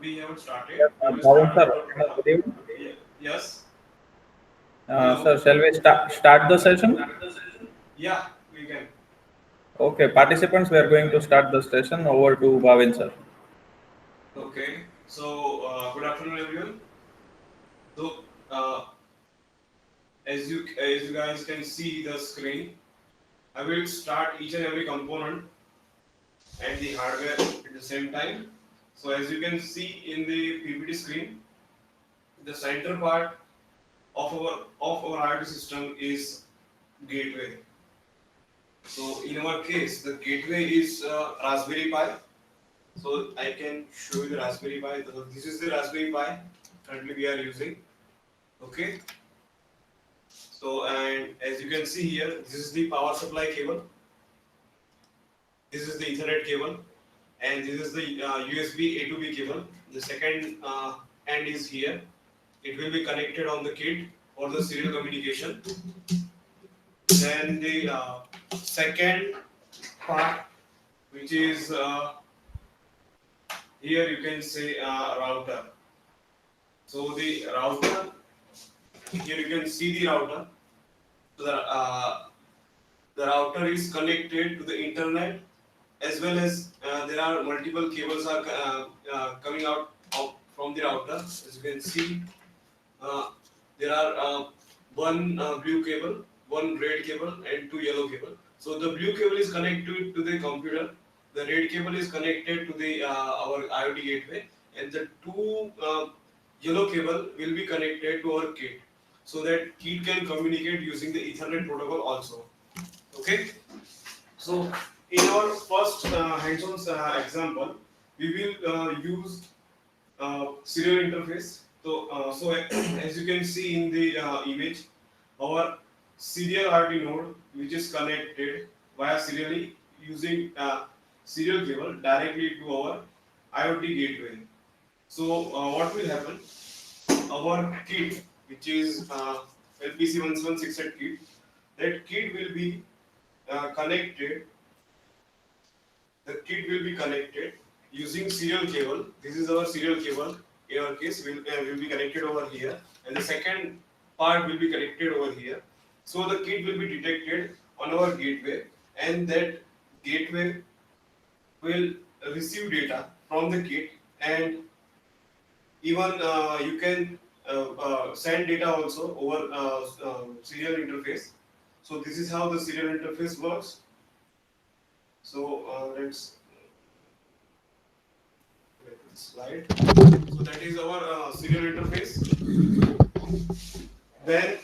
we haven't started. Yes, We will Bhavin start sir, after. good evening. Yes. Hello. Sir, shall we start the session? Yeah, we can. Okay, participants, we are going to start the session. Over to Bhavin sir. Okay. So, good afternoon, everyone. So, as you guys can see the screen, I will start each and every component and the hardware at the same time. So, as you can see in the PPT screen, the center part of our IoT system is gateway. So, in our case, the gateway is Raspberry Pi. So I can show you the Raspberry Pi. This is the Raspberry Pi currently we are using. Okay. So and as you can see here, this is the power supply cable. This is the Ethernet cable, and this is the USB A to B cable. The second end is here. It will be connected on the kit for the serial communication. Then the second part, which is here, you can say router. So the router, here you can see the router. So the router is connected to the internet, as well as there are multiple cables are coming out from the router. As you can see, uh, there are one blue cable, one red cable, and two yellow cable. So the blue cable is connected to the computer. The red cable is connected to the our IoT gateway, and the two yellow cable will be connected to our kit, so that kit can communicate using the Ethernet protocol also. Okay. So in our first hands-on example, we will use serial interface. So as you can see in the image, our serial RT node, which is connected via serially using serial cable directly to our IoT gateway. So what will happen? Our kit, which is LPC1168 kit, that kit will be connected. The kit will be connected using serial cable. This is our serial cable. In our case, will be connected over here, and the second part will be connected over here. So the kit will be detected on our gateway, and that gateway will receive data from the kit, and even you can send data also over serial interface. So this is how the serial interface works. So let's slide. So that is our serial interface. Then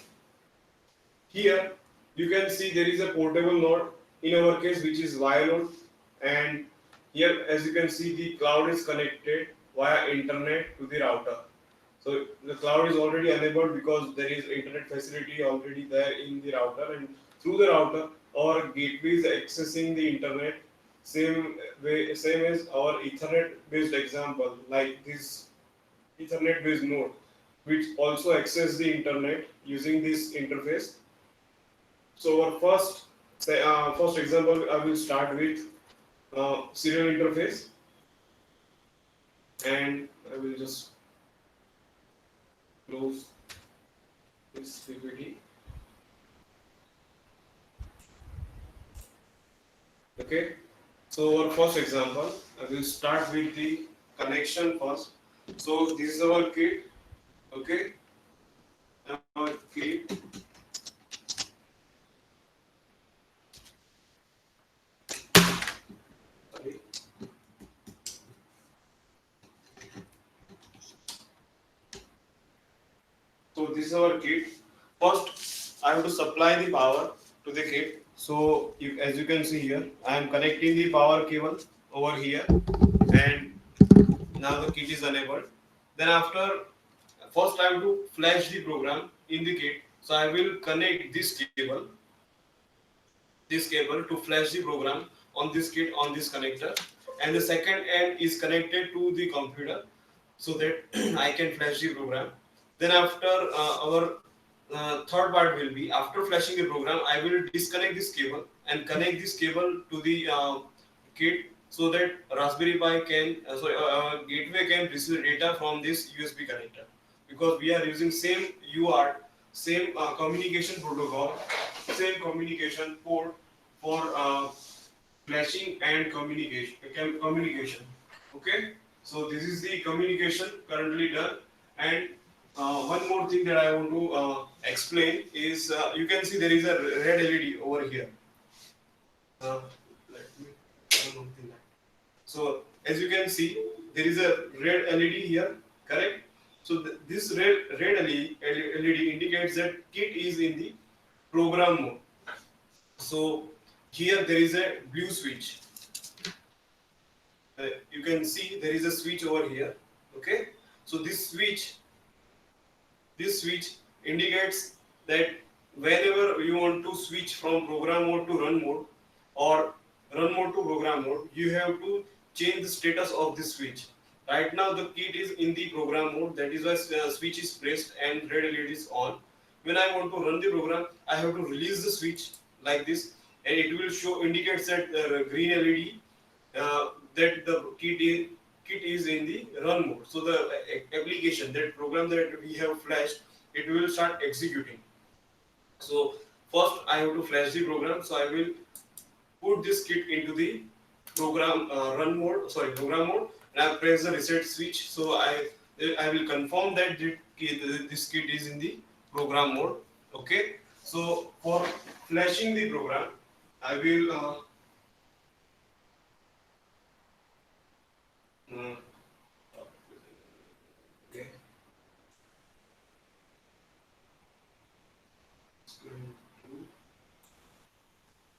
here you can see there is a portable node in our case, which is via node, and here as you can see the cloud is connected via internet to the router. So the cloud is already enabled because there is internet facility already there in the router, and through the router our gateway is accessing the internet same as our Ethernet based example, like this Ethernet based node, which also access the internet using this interface. So our first example, I will start with serial interface, and I will just close this PPT. Okay. So our first example, I will start with the connection first. So this is our kit. Okay. Our kit. Sorry. So this is our kit. First, I have to supply the power to the kit. So as you can see here, I am connecting the power cable over here, and now the kit is enabled. Then after, first I have to flash the program in the kit. So I will connect this cable to flash the program on this kit on this connector, and the second end is connected to the computer, so that I can flash the program. Then after our third part will be, after flashing the program, I will disconnect this cable and connect this cable to the kit so that Raspberry Pi can gateway can receive data from this USB connector, because we are using same UART, same communication protocol, same communication port for flashing and communication. Okay, so this is the communication currently done. And one more thing that I want to explain is you can see there is a red LED over here. Let me turn on the light. So as you can see, there is a red LED here, correct? So this red LED indicates that kit is in the program mode. So here there is a blue switch. You can see there is a switch over here. Okay, so this switch indicates that whenever you want to switch from program mode to run mode, or run mode to program mode, you have to change the status of this switch. Right now the kit is in the program mode, that is why switch is pressed and red LED is on. When I want to run the program, I have to release the switch like this, and it will show indicates that green LED that the kit is in the run mode. So the application, that program that we have flashed, it will start executing. So first I have to flash the program. So I will put this kit into the program program mode, and I press the reset switch. So I will confirm that this kit is in the program mode. Okay. So for flashing the program, I will okay.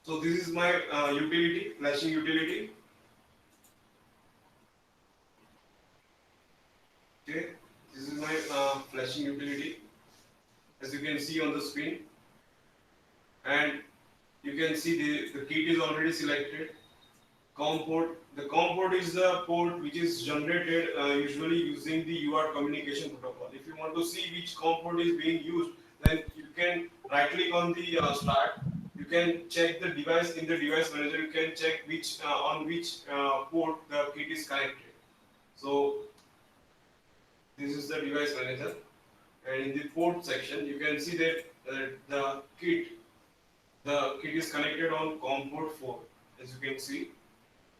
So this is my utility, flashing utility. Okay, this is my flashing utility, as you can see on the screen, and you can see the kit is already selected. COM port. The COM port is the port which is generated usually using the UART communication protocol. If you want to see which COM port is being used, then you can right click on the start. You can check the device in the device manager. You can check which on which port the kit is connected. So this is the device manager, and in the port section you can see that the kit is connected on COM port 4, as you can see.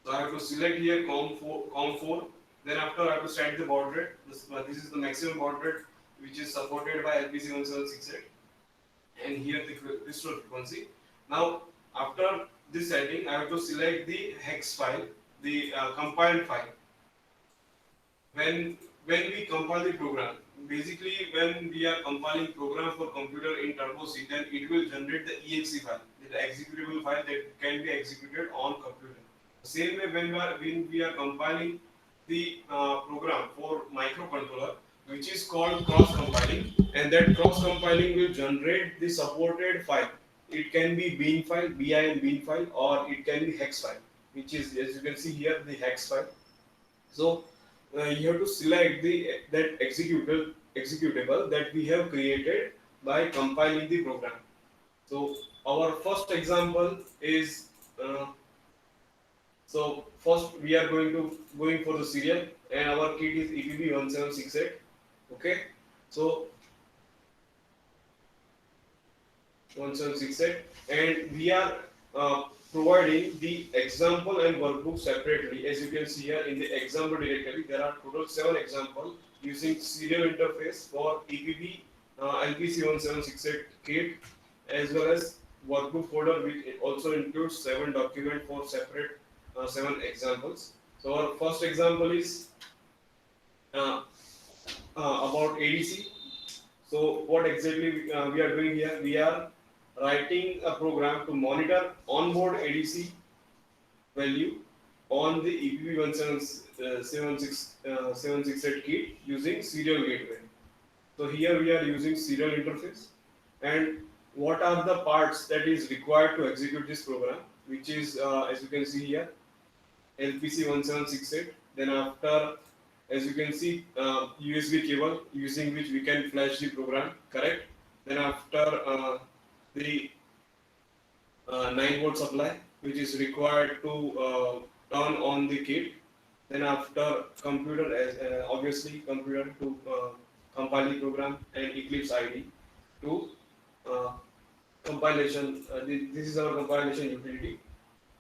So I have to select here COM 4. Then after I have to set the baud rate. This is the maximum baud rate which is supported by LPC 1768, and here the crystal frequency. Now after this setting, I have to select the hex file, the compiled file. When we compile the program, basically when we are compiling program for computer in Turbo C, then it will generate the exe file, the executable file that can be executed on computer. Same way when we are compiling the program for microcontroller, which is called cross compiling, and that cross compiling will generate the supported file. It can be bin file, bin bin file, or it can be hex file, which is, as you can see here, the hex file. So you have to select that executable that we have created by compiling the program. So our first example is so first we are going for the serial, and our kit is EPB 1768. Okay, so 1768, and we are providing the example and workbook separately. As you can see here in the example directory, there are total 7 examples using serial interface for EPB LPC 1768 kit, as well as workbook folder, which also includes 7 documents for separate 7 examples. So our first example is about ADC. So what exactly we are doing here? We are writing a program to monitor onboard ADC value on the EPB 1768 kit using serial gateway. So here we are using serial interface, and what are the parts that is required to execute this program, which is as you can see here, LPC 1768. Then after, as you can see, USB cable using which we can flash the program, correct? Then after the 9-volt supply, which is required to turn on the kit. Then after computer, as obviously computer to compile the program, and Eclipse ID to uh, compilation. This is our compilation utility.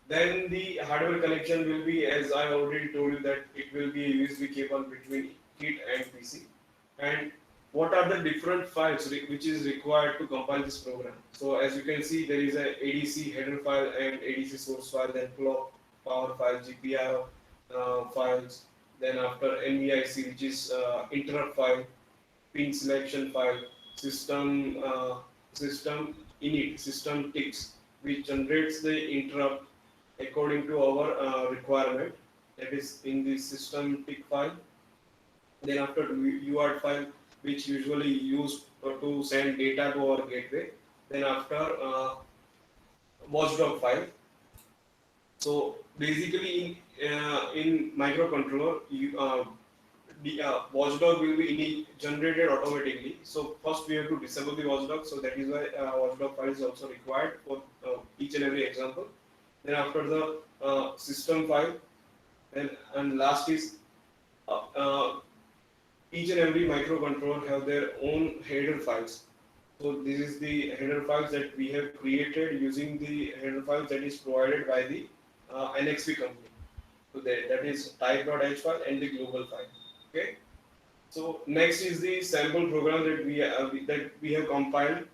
Then the hardware connection will be, as I already told you, that it will be a USB cable between kit and PC. And what are the different files which is required to compile this program? So as you can see, there is a ADC header file and ADC source file, then clock power file, GPIO files, then after NVIC, which is interrupt file, pin selection file, system init, system ticks, which generates the interrupt according to our requirement, that is in the system tick file. Then after UART file, which usually used to send data to our gateway. Then after watchdog file. So basically in microcontroller, the watchdog will be generated automatically. So first we have to disable the watchdog. So that is why watchdog file is also required for each and every example. Then after the system file, and last is each and every microcontroller have their own header files. So this is the header files that we have created using the header files that is provided by the NXP company. So that is type.h file and the global file. Okay. So next is the sample program that we have compiled,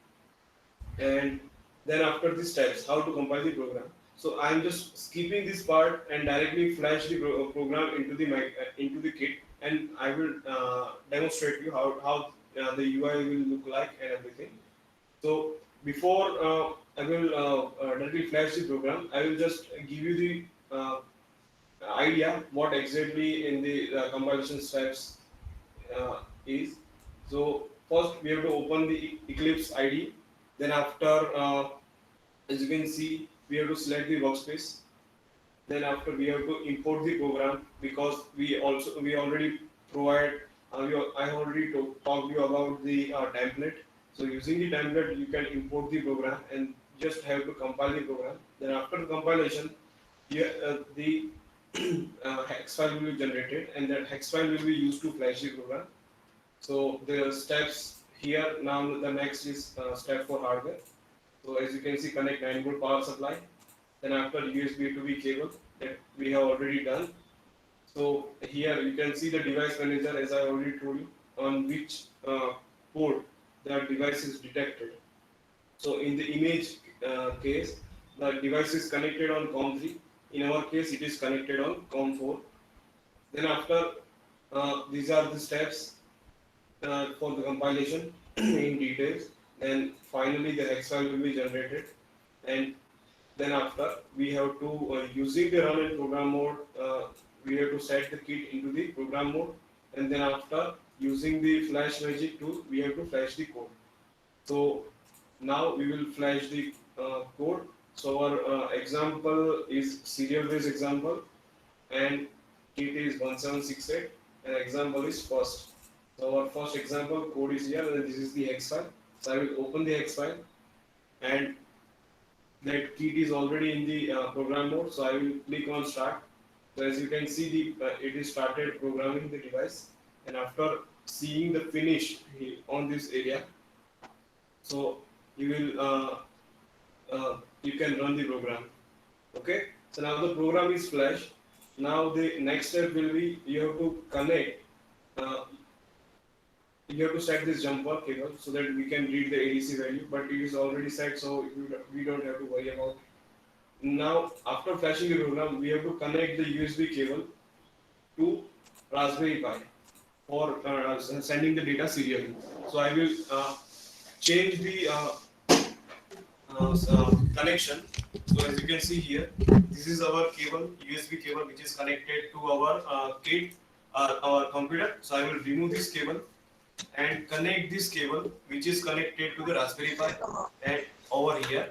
and then after the steps, how to compile the program. So I am just skipping this part and directly flash the program into the kit, and I will demonstrate you how the UI will look like and everything. So before I will directly flash the program, I will just give you the idea what exactly in the compilation steps is. So first we have to open the Eclipse ID. Then after, as you can see, we have to select the workspace. Then after we have to import the program, because we already provide. I already talked to you about the template. So using the template, you can import the program and just have to compile the program. Then after compilation, the hex file will be generated, and that hex file will be used to flash the program. So the steps here, now the next is step for hardware. So as you can see, connect 9-volt power supply. Then after USB to B cable that we have already done. So here you can see the device manager, as I already told you, on which port the device is detected. So in the image case, the device is connected on COM3. In our case, it is connected on COM4. Then after, these are the steps for the compilation in details. And finally, the hex file will be generated. And then after, we have to, using the run and program mode, we have to set the kit into the program mode. And then after, using the flash magic tool, we have to flash the code. So now we will flash the code. So our example is serial based example, and kit is 1768, and example is first. So our first example code is here, and this is the hex file. So I will open the hex file, and that kit is already in the program mode. So I will click on start. So as you can see, it is started programming the device, and after seeing the finish on this area, so you will you can run the program. Okay. So now the program is flashed. Now the next step will be you have to connect. You have to set this jumper cable so that we can read the ADC value, but it is already set, so we don't have to worry about it. Now, after flashing the program, we have to connect the USB cable to Raspberry Pi for sending the data serially. So I will change the connection. So as you can see here, this is our cable, USB cable, which is connected to our kit, our computer. So I will remove this cable and connect this cable, which is connected to the Raspberry Pi, and over here.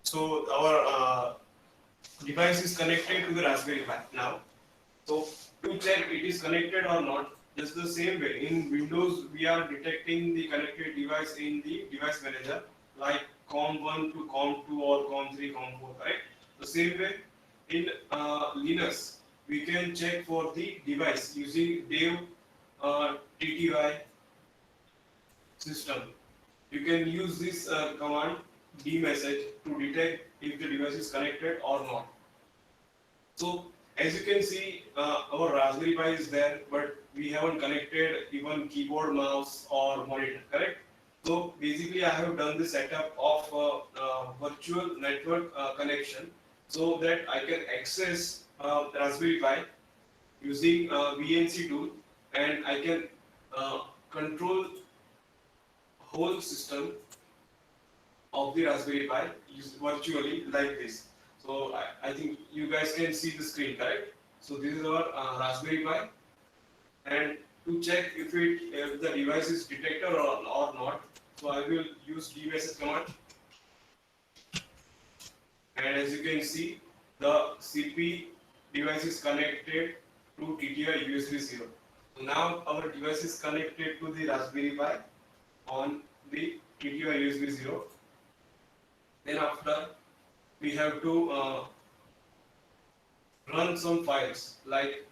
So our device is connected to the Raspberry Pi now. So to check it is connected or not, just the same way in Windows we are detecting the connected device in the device manager, like COM1 to COM2 or COM3, COM4, correct? The same way in Linux, we can check for the device using dev TTY system. You can use this command dmessage to detect if the device is connected or not. So as you can see, our Raspberry Pi is there, but we haven't connected even keyboard, mouse, or monitor. Correct? So basically, I have done the setup of virtual network connection so that I can access Raspberry Pi using VNC tool, and I can control whole system of the Raspberry Pi virtually like this. So I think you guys can see the screen, correct? So this is our Raspberry Pi, and to check if the device is detected or not, so I will use dmessage command, and as you can see, the CP device is connected to TTI USB 0. So now our device is connected to the Raspberry Pi on the TTI USB 0. Then after, we have to run some files, like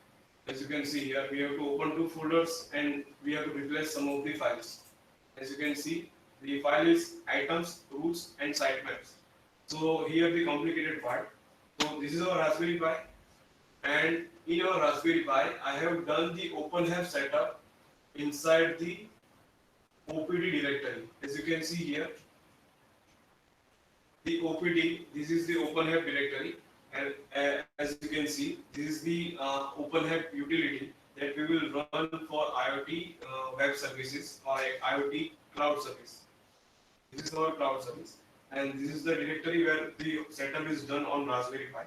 as you can see here, we have to open 2 folders and we have to replace some of the files. As you can see, the file is items, routes, and sitemaps. So here the complicated part. So this is our Raspberry Pi, and in our Raspberry Pi, I have done the OpenHAB setup inside the OPD directory. As you can see here, the OPD, this is the OpenHAB directory, and as you can see, this is the OpenHAB utility that we will run for IoT web services or IoT cloud service. This is our cloud service, and this is the directory where the setup is done on Raspberry Pi.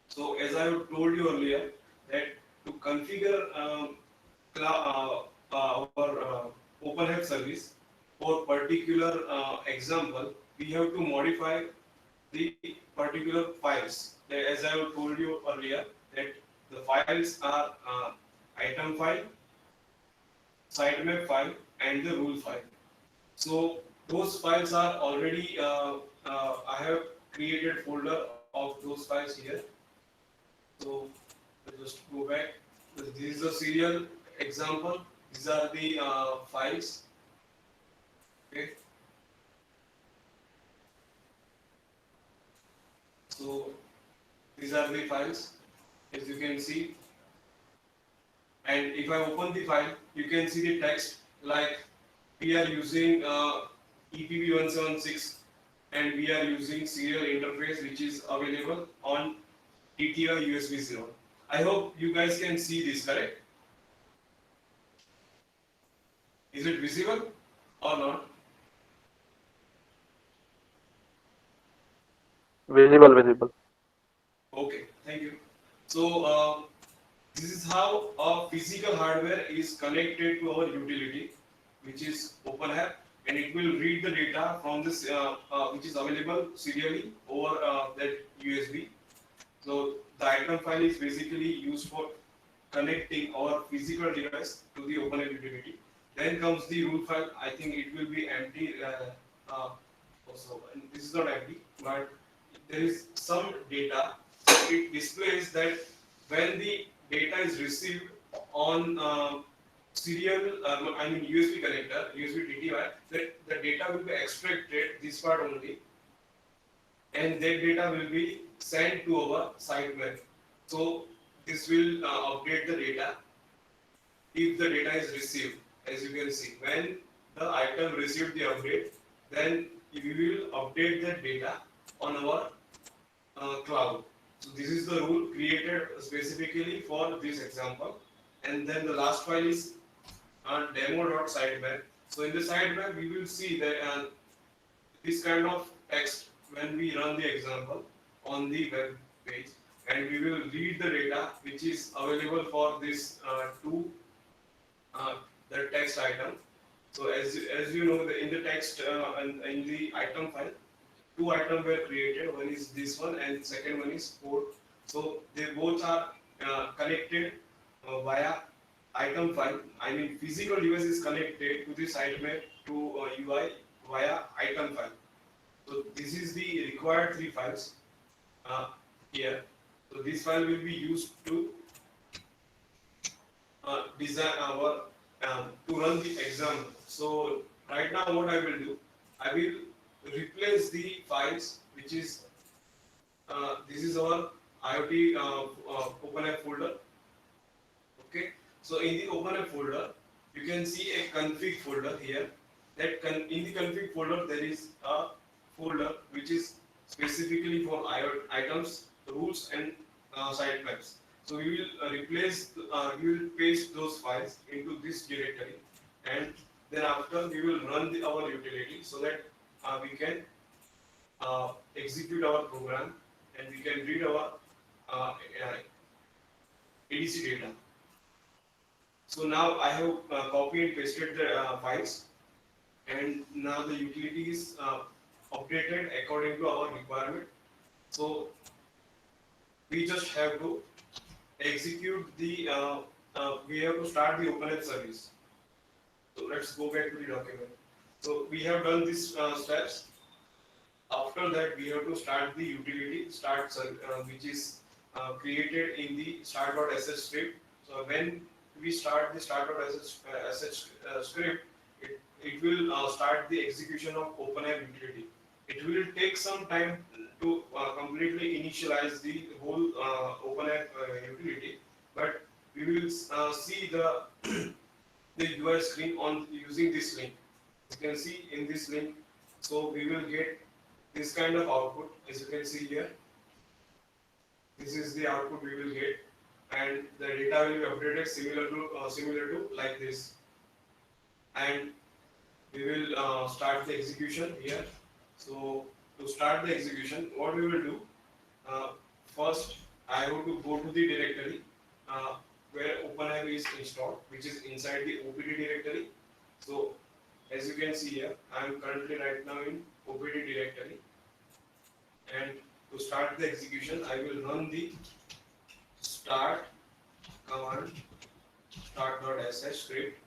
So as I have told you earlier, that to configure our OpenHAB service for particular example, we have to modify the particular files. As I have told you earlier, that the files are item file, sitemap file, and the rule file. So those files are already, I have created folder of those files here. So just go back. This is the serial example. These are the files. Okay. So these are the files, as you can see. And if I open the file, you can see the text like we are using EPB176, and we are using serial interface which is available on TTI USB 0. I hope you guys can see this, correct? Is it visible or not? Visible. Okay, thank you. So this is how a physical hardware is connected to our utility, which is OpenHAB, and it will read the data from this, which is available serially over that USB. So the item file is basically used for connecting our physical device to the OpenHAB utility. Then comes the rule file. I think it will be empty. Also, and this is not empty, but there is some data. It displays that when the data is received on serial, USB connector, USB TTY, that the data will be extracted, this part only, and that data will be sent to our sitemap. So this will update the data if the data is received. As you can see, when the item received the update, then we will update that data on our cloud. So this is the rule created specifically for this example. And then the last file is demo.sitemap. So in the sitemap, we will see that this kind of text when we run the example on the web page, and we will read the data which is available for this the text item. So as you know, in the text and in the item file, 2 items were created. One is this one, and second one is port. So they both are connected via item file. I mean, physical device is connected to the sitemap to UI via item file. So this is the required 3 files. here. So this file will be used to design our to run the exam. So right now what I will do, I will replace the files which is this is our IoT OpenApp folder. Okay, so in the OpenApp folder you can see a config folder here. In the config folder there is a folder which is specifically for IoT items, rules and sitemaps. So we will we will paste those files into this directory, and then after we will run our utility so that we can execute our program and we can read our ADC data. So now I have copied and pasted the files, and now the utility is updated according to our requirement. So we just have to execute the we have to start the OpenApp service. So let's go back to the document. So we have done these steps. After that, we have to start the utility which is created in the start.sh script. So when we start the start.sh script, it will start the execution of OpenApp utility. It will take some time to completely initialize the whole OpenApp utility, but we will see the the UI screen on using this link. You can see in this link, so we will get this kind of output. As you can see here, this is the output we will get, and the data will be updated similar to like this. And we will start the execution here. So to start the execution, what we will do, first I have to go to the directory where OpenApp is installed, which is inside the OPD directory. So as you can see here, I am currently right now in OPD directory, and to start the execution, I will run the start command start.sh script.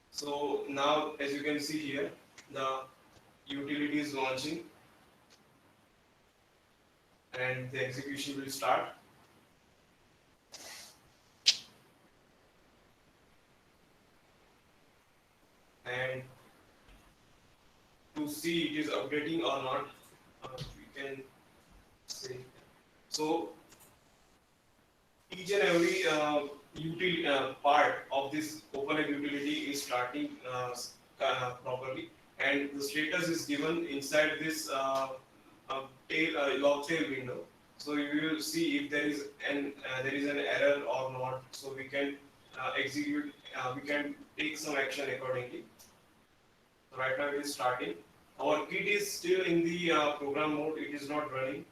So now, as you can see here, the utility is launching and the execution will start. And to see it is updating or not, we can say. So each and every part of this OpenApp utility is starting properly, and the status is given inside this log tail window. So you will see if there is an error or not. So we can execute. We can take some action accordingly. So right now it is starting. Our kit is still in the program mode. It is not running.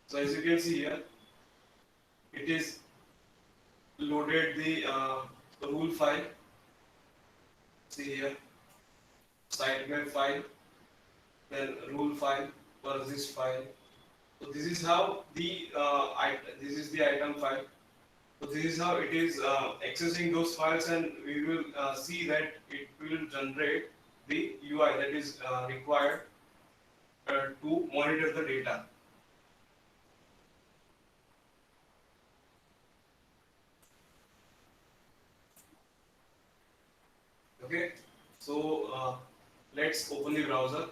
So as you can see here, it is loaded the rule file. See here, sitemap file, then rule file, persist file. So this is how the this is the item file. So this is how it is accessing those files, and we will see that it will generate the UI that is required to monitor the data. Okay, so let's open the browser,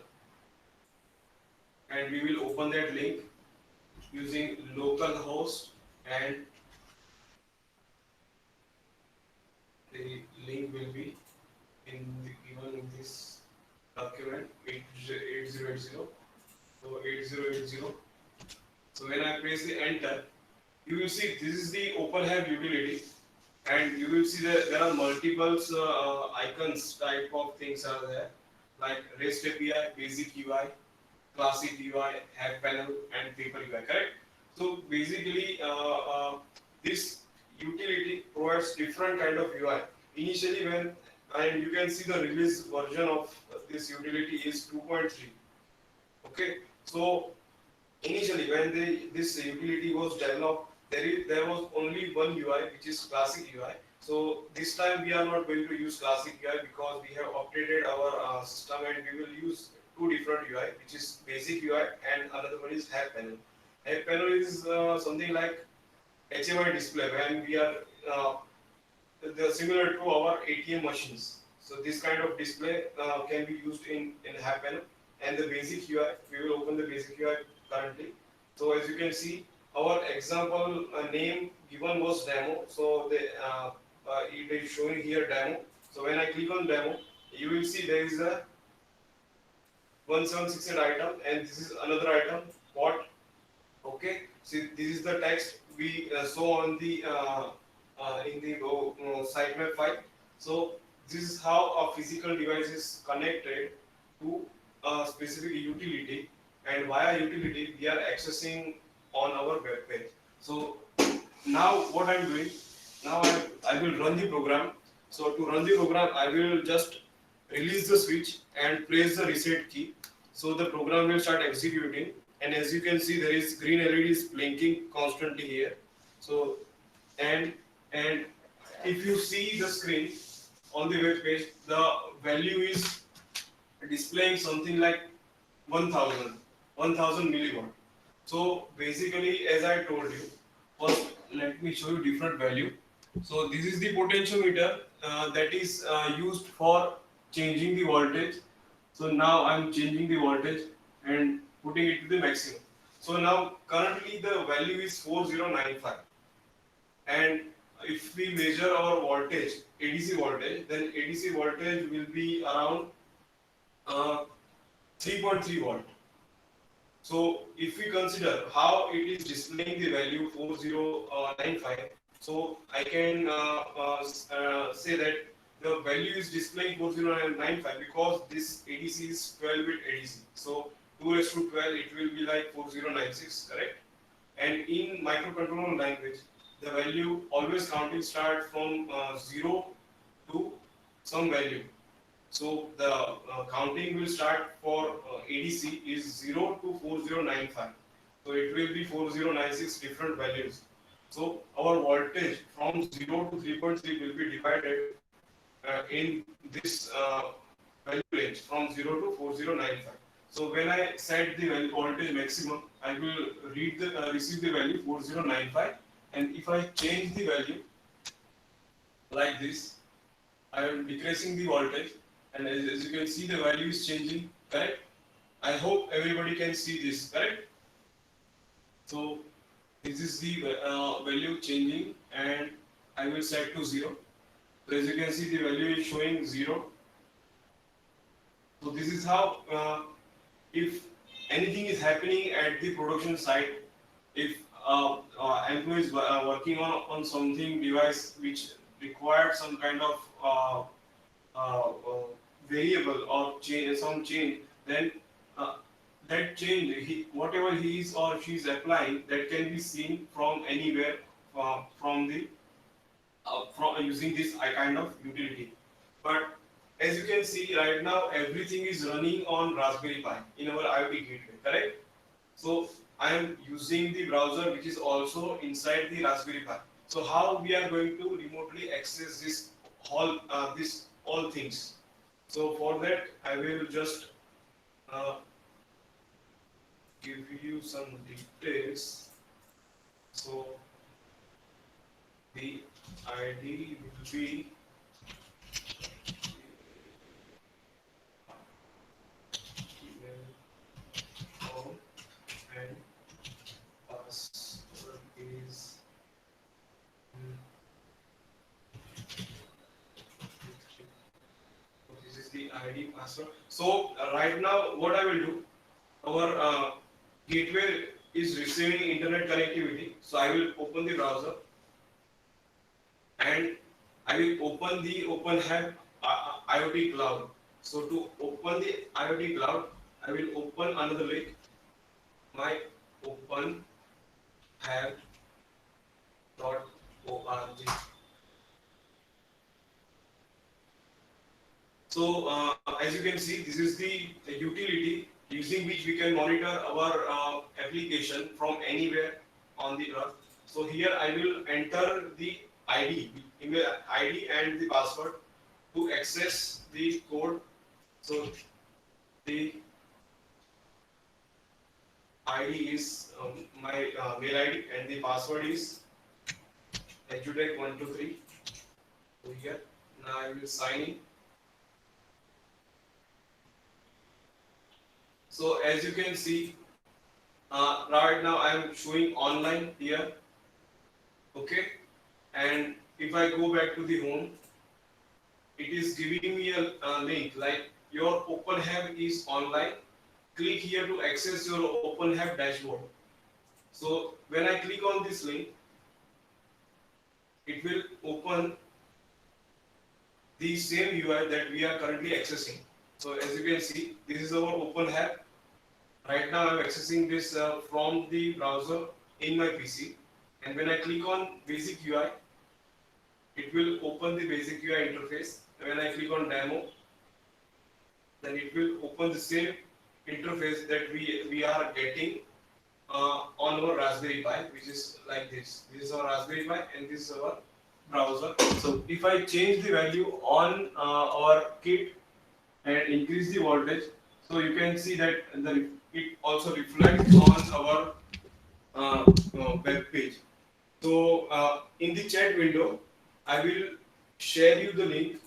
and we will open that link using localhost, and the link will be given in this document 8080. So 8080. So when I press the enter, you will see this is the OpenApp utility, and you will see that there are multiple icons type of things are there, like REST API, basic UI, classic UI, App Panel, and Paper UI. Correct? So basically, this utility provides different kind of UI. Initially, and you can see the release version of this utility is 2.3. Okay, so initially when this utility was developed there was only one UI, which is classic UI. So this time we are not going to use classic UI because we have updated our system, and we will use two different UI, which is basic UI and another one is Hack Panel. Hack Panel is something like HMI display when we are similar to our ATM machines. So this kind of display can be used in Hack Panel, and the basic UI. We will open the basic UI currently. So as you can see, our example name given was demo. So it is showing here demo. So when I click on demo, you will see there is a 1768 item, and this is another item. What? Okay. See, this is the text we saw on the in the sitemap file. So this is how a physical device is connected to a specific utility, and via utility we are accessing on our web page. So now what I'm doing, now I will run the program. So to run the program, I will just release the switch and press the reset key. So the program will start executing, and as you can see, there is green LED is blinking constantly here. So and if you see the screen on the web page, the value is displaying something like 1000 milliwatt. So basically, as I told you, first let me show you different value. So this is the potentiometer that is used for changing the voltage. So now I'm changing the voltage and putting it to the maximum. So now currently the value is 4095, and if we measure our voltage, ADC voltage, then ADC voltage will be around 3.3 volt. So if we consider how it is displaying the value 4095, so I can say that the value is displaying 4095 because this ADC is 12-bit ADC. So 2 raised to 12, it will be like 4096, correct? And in microcontroller language, the value always counting start from 0 to some value. So the counting will start for ADC is 0 to 4095. So it will be 4096 different values. So our voltage from 0 to 3.3 will be divided in this value range from 0 to 4095. So when I set the value voltage maximum, I will read the receive the value 4095, and if I change the value like this, I am decreasing the voltage, and as you can see, the value is changing, correct? I hope everybody can see this, correct? So this is the value changing, and I will set to 0. So as you can see, the value is showing 0. So this is how if anything is happening at the production site, if employee is working on something device which required some kind of variable or some change, then that change, whatever he is or she is applying, that can be seen from anywhere from the from using this kind of utility. But as you can see right now, everything is running on Raspberry Pi in our IoT gateway, correct? So I am using the browser which is also inside the Raspberry Pi. So how we are going to remotely access this all things? So for that, I will just give you some details. So the ID will be and password is this is the ID password. So right now what I will do, our gateway is receiving internet connectivity. So I will open the browser and I will open the OpenHAB IoT Cloud. So to open the IoT Cloud, I will open another link, my OpenHAB.org. So as you can see, this is the utility using which we can monitor our application from anywhere on the earth. So here I will enter the ID, email ID and the password to access the code. So the ID is my mail ID and the password is edutech123. So here now I will sign in. So as you can see, right now I am showing online here. Okay, and if I go back to the home, it is giving me a link like your OpenHub is online. Click here to access your OpenHub dashboard. So when I click on this link, it will open the same UI that we are currently accessing. So as you can see, this is our OpenHub. Right now I'm accessing this from the browser in my PC. And when I click on basic UI, it will open the basic UI interface. When I click on demo, then it will open the same interface that we are getting on our Raspberry Pi, which is like this. This is our Raspberry Pi and this is our browser. So if I change the value on our kit and increase the voltage, so you can see that it also reflects on our web page. So in the chat window, I will share you the link.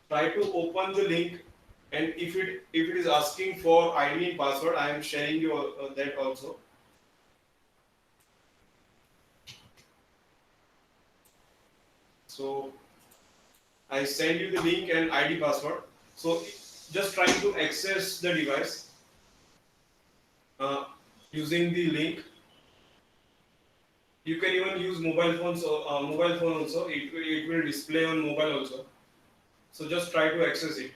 Try to open the link, and if it is asking for ID and password, I am sharing you that also. So I send you the link and ID password. So just try to access the device uh, using the link. You can even use mobile phones or mobile phone also. It will display on mobile also. So just try to access it.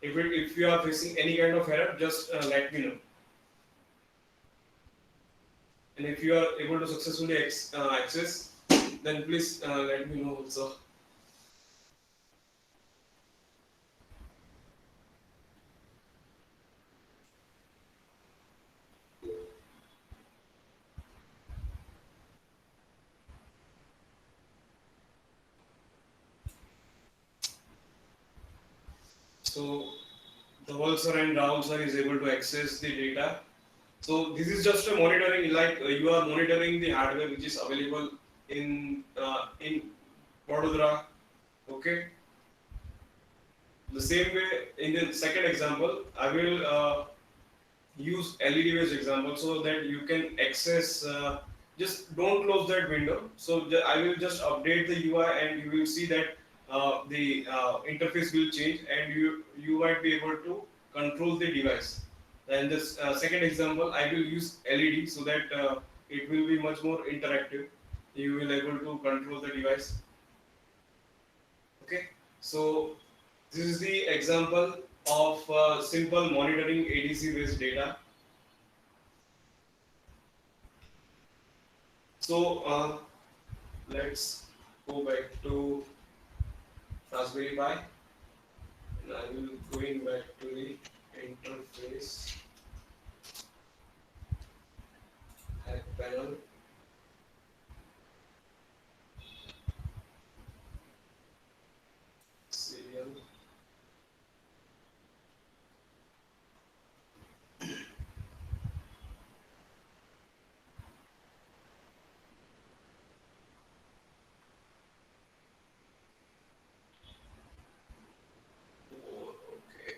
If you are facing any kind of error, just let me know. And if you are able to successfully access, then please let me know also. So the Dhawal sir and Rahul sir is able to access the data. So this is just a monitoring, like you are monitoring the hardware which is available in Vadodara. Okay. The same way in the second example, I will use LED based example so that you can access. Just don't close that window. So I will just update the UI and you will see that the interface will change and you might be able to control the device. And this second example, I will use LED so that it will be much more interactive. You will able to control the device. Okay, so this is the example of simple monitoring ADC based data. So let's go back to Raspberry Pi, and I will going back to the interface hack panel. Serial. Oh, okay.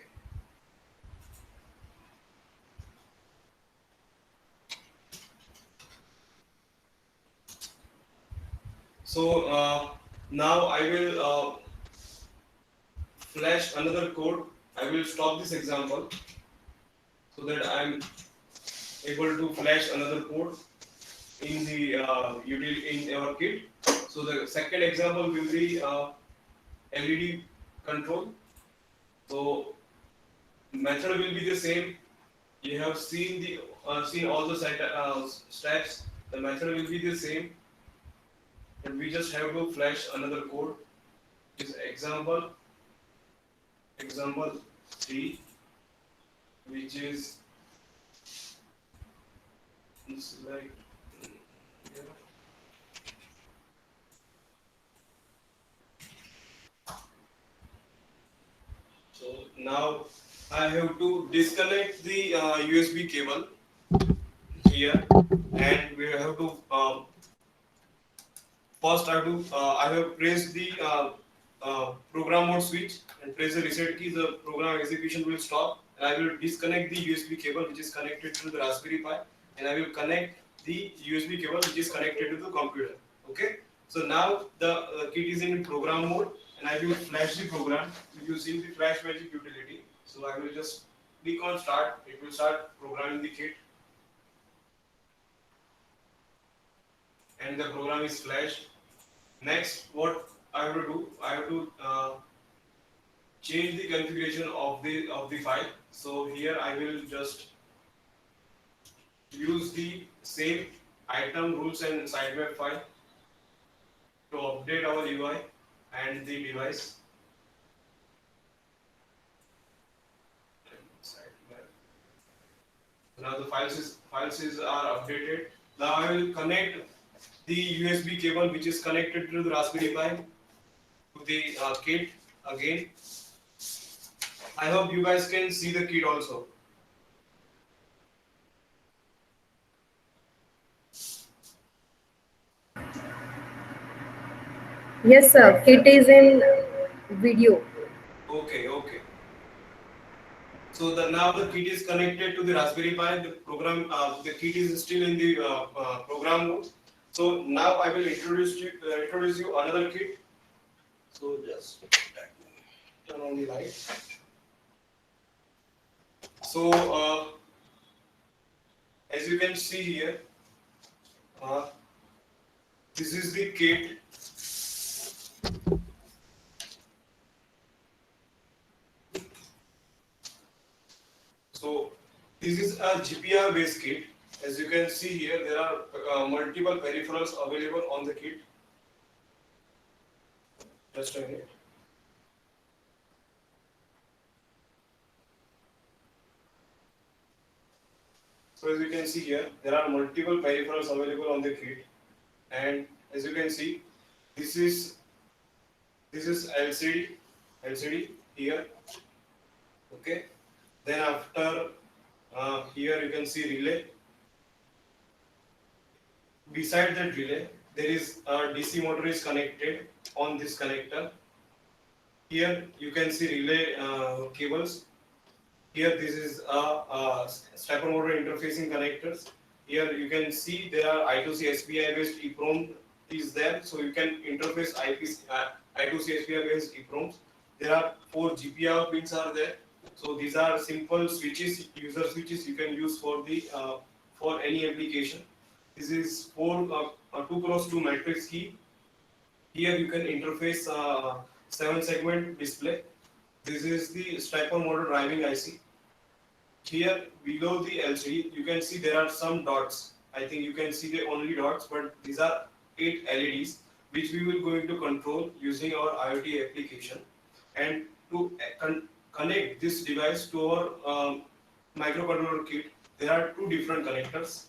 So now I will flash another code. I will stop this example so that I am able to flash another code in the in our kit. So the second example will be LED control. So method will be the same. You have seen the seen all the steps. The method will be the same, but we just have to flash another code. Is example 3, which is like yeah. now I have to disconnect the USB cable here, and we have to first I have pressed the program mode switch and press the reset key. The program execution will stop, and I will disconnect the USB cable which is connected to the Raspberry Pi, and I will connect the USB cable which is connected to the computer. Okay. So now the kit is in program mode, and I will flash the program using the Flash Magic utility. So I will just click on start. It will start programming the kit, and the program is flashed. Next, what I have to do, I have to change the configuration of the file. So here I will just use the same item rules and sitemap file to update our UI and the device. Now the files are updated. Now I will connect the USB cable which is connected to the Raspberry Pi to the kit again. I hope you guys can see the kit also. Yes, sir. Kit is in video. Okay, okay. So now the kit is connected to the Raspberry Pi. The kit is still in the program mode. So now I will introduce you another kit. So just turn on the light. So as you can see here, uh, this is the kit. So this is a GPR based kit. As you can see here, there are multiple peripherals available on the kit. Just a minute. So as you can see here, there are multiple peripherals available on the kit, and as you can see, this is LCD here. Okay. Then after here you can see relay. Beside that relay, there is a DC motor is connected on this connector. Here you can see relay cables. Here this is a stepper motor interfacing connectors. Here you can see there are I2C SPI based EEPROM is there, so you can interface I2C SPI based EEPROMs. There are 4 GPIO pins are there. So these are simple switches, user switches you can use for the for any application. This is 2x2 matrix key. Here you can interface 7-segment display. This is the stepper motor driving IC. Here below the LCD, you can see there are some dots. I think you can see the only dots, but these are 8 LEDs which we will going to control using our IoT application. And to connect this device to our microcontroller kit, there are 2 different connectors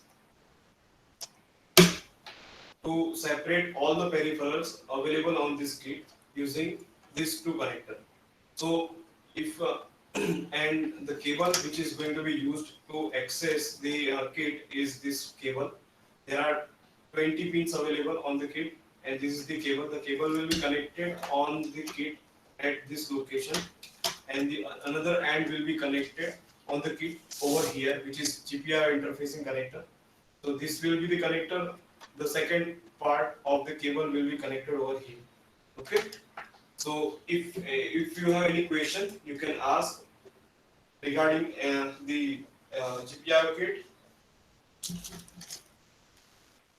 to separate all the peripherals available on this kit using these 2 connectors. So if and the cable which is going to be used to access the kit is this cable. There are 20 pins available on the kit, and this is the cable. The cable will be connected on the kit at this location, and the another end will be connected on the kit over here, which is GPIO interfacing connector. So this will be the connector. The second part of the cable will be connected over here. Okay. So if you have any question, you can ask regarding the GPIO kit.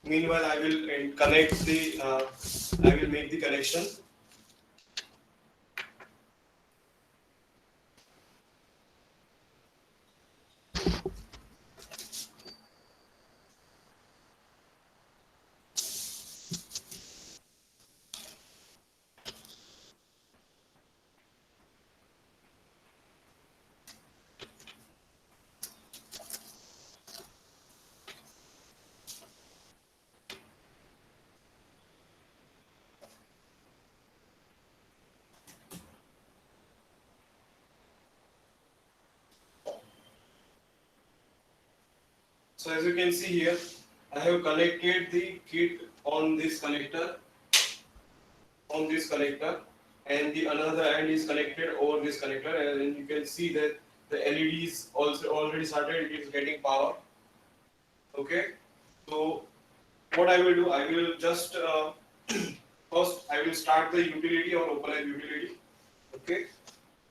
Meanwhile, I will connect the. I will make the connection. So as you can see here, I have connected the kit on this connector, and the another end is connected over this connector, and you can see that the LED is also already started. It is getting power. Okay, so what I will do, I will just first I will start the utility or open a utility. Okay,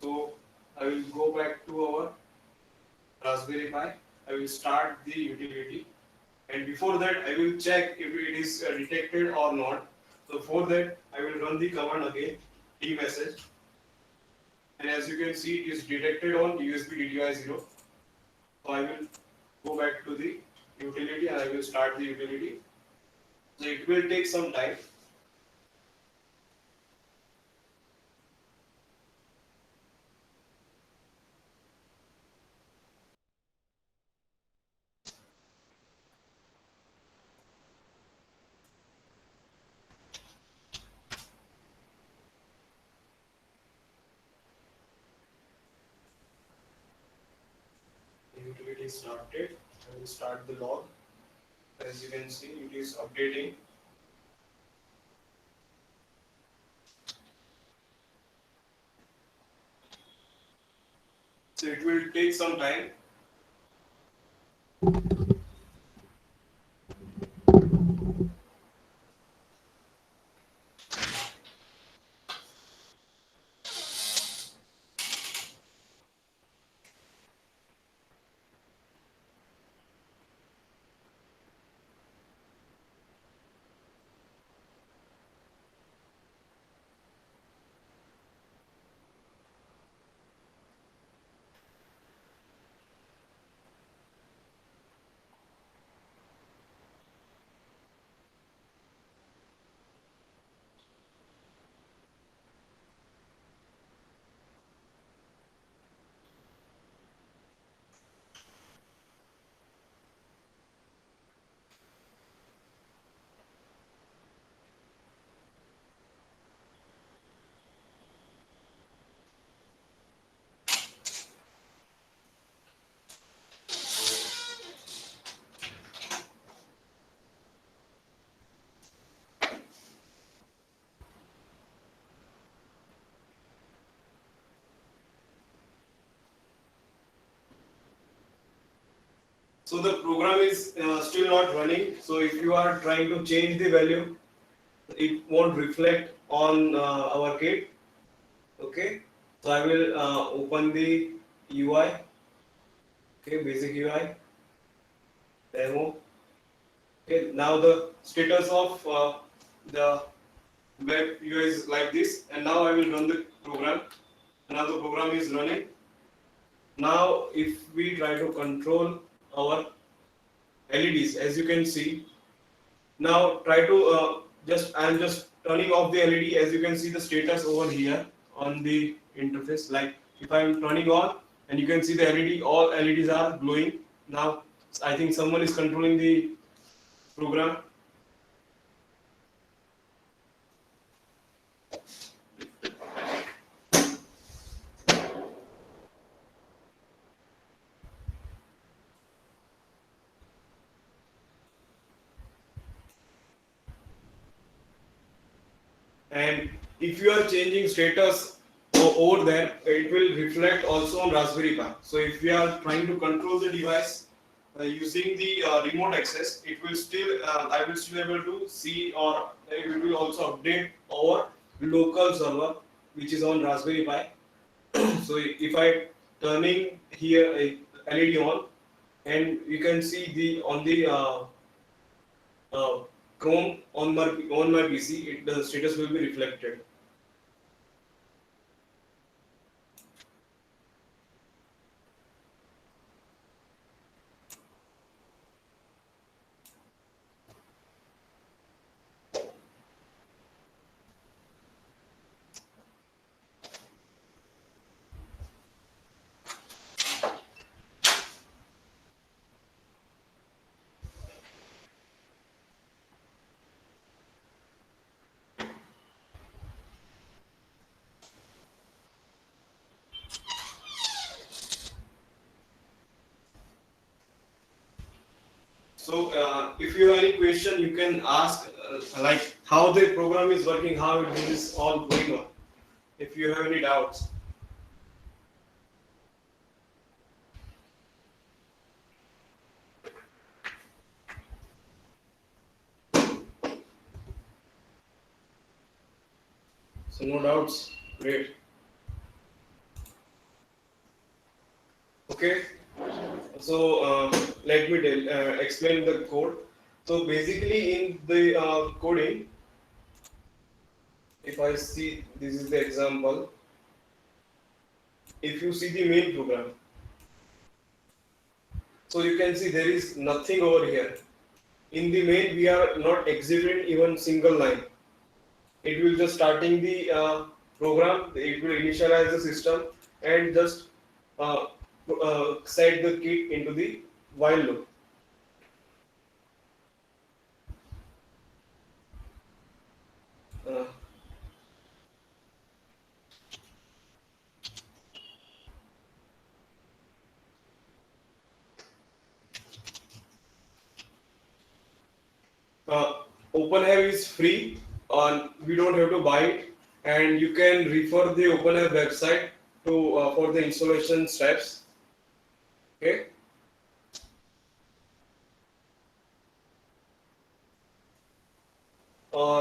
so I will go back to our Raspberry Pi. I will start the utility, and before that I will check if it is detected or not. So for that I will run the command again, dmessage, and as you can see it is detected on USB DDI 0. So I will go back to the utility and I will start the utility. So it will take some time. The utility started. I will start the log. As you can see, it is updating. So it will take some time. So the program is still not running. So if you are trying to change the value, it won't reflect on our kit. Okay. So I will open the UI. Okay, basic UI demo. Okay, now the status of the web UI is like this, and now I will run the program. Now the program is running. Now if we try to control our LEDs, as you can see, now try to I'm just turning off the LED. As you can see the status over here on the interface. Like if I'm turning on, and you can see the LED, all LEDs are glowing. Now I think someone is controlling the program. And if you are changing status over there, it will reflect also on Raspberry Pi. So if we are trying to control the device using the remote access, it will still I will still able to see, or it will also update our local server which is on Raspberry Pi. So if I turning here a LED on, and you can see the on the uh, Chrome on my PC, the status will be reflected. So if you have any question, you can ask like how the program is working, how it is all going on. If you have any doubts. So no doubts. Great. Okay. So let me explain the code. So basically, in the coding, if I see, this is the example. If you see the main program, so you can see there is nothing over here. In the main, we are not executing even single line. It will just starting the program. It will initialize the system and just uh, set the kit into the while loop. Uh, uh, OpenHive is free, on we don't have to buy it, and you can refer the OpenHive website to for the installation steps. Okay.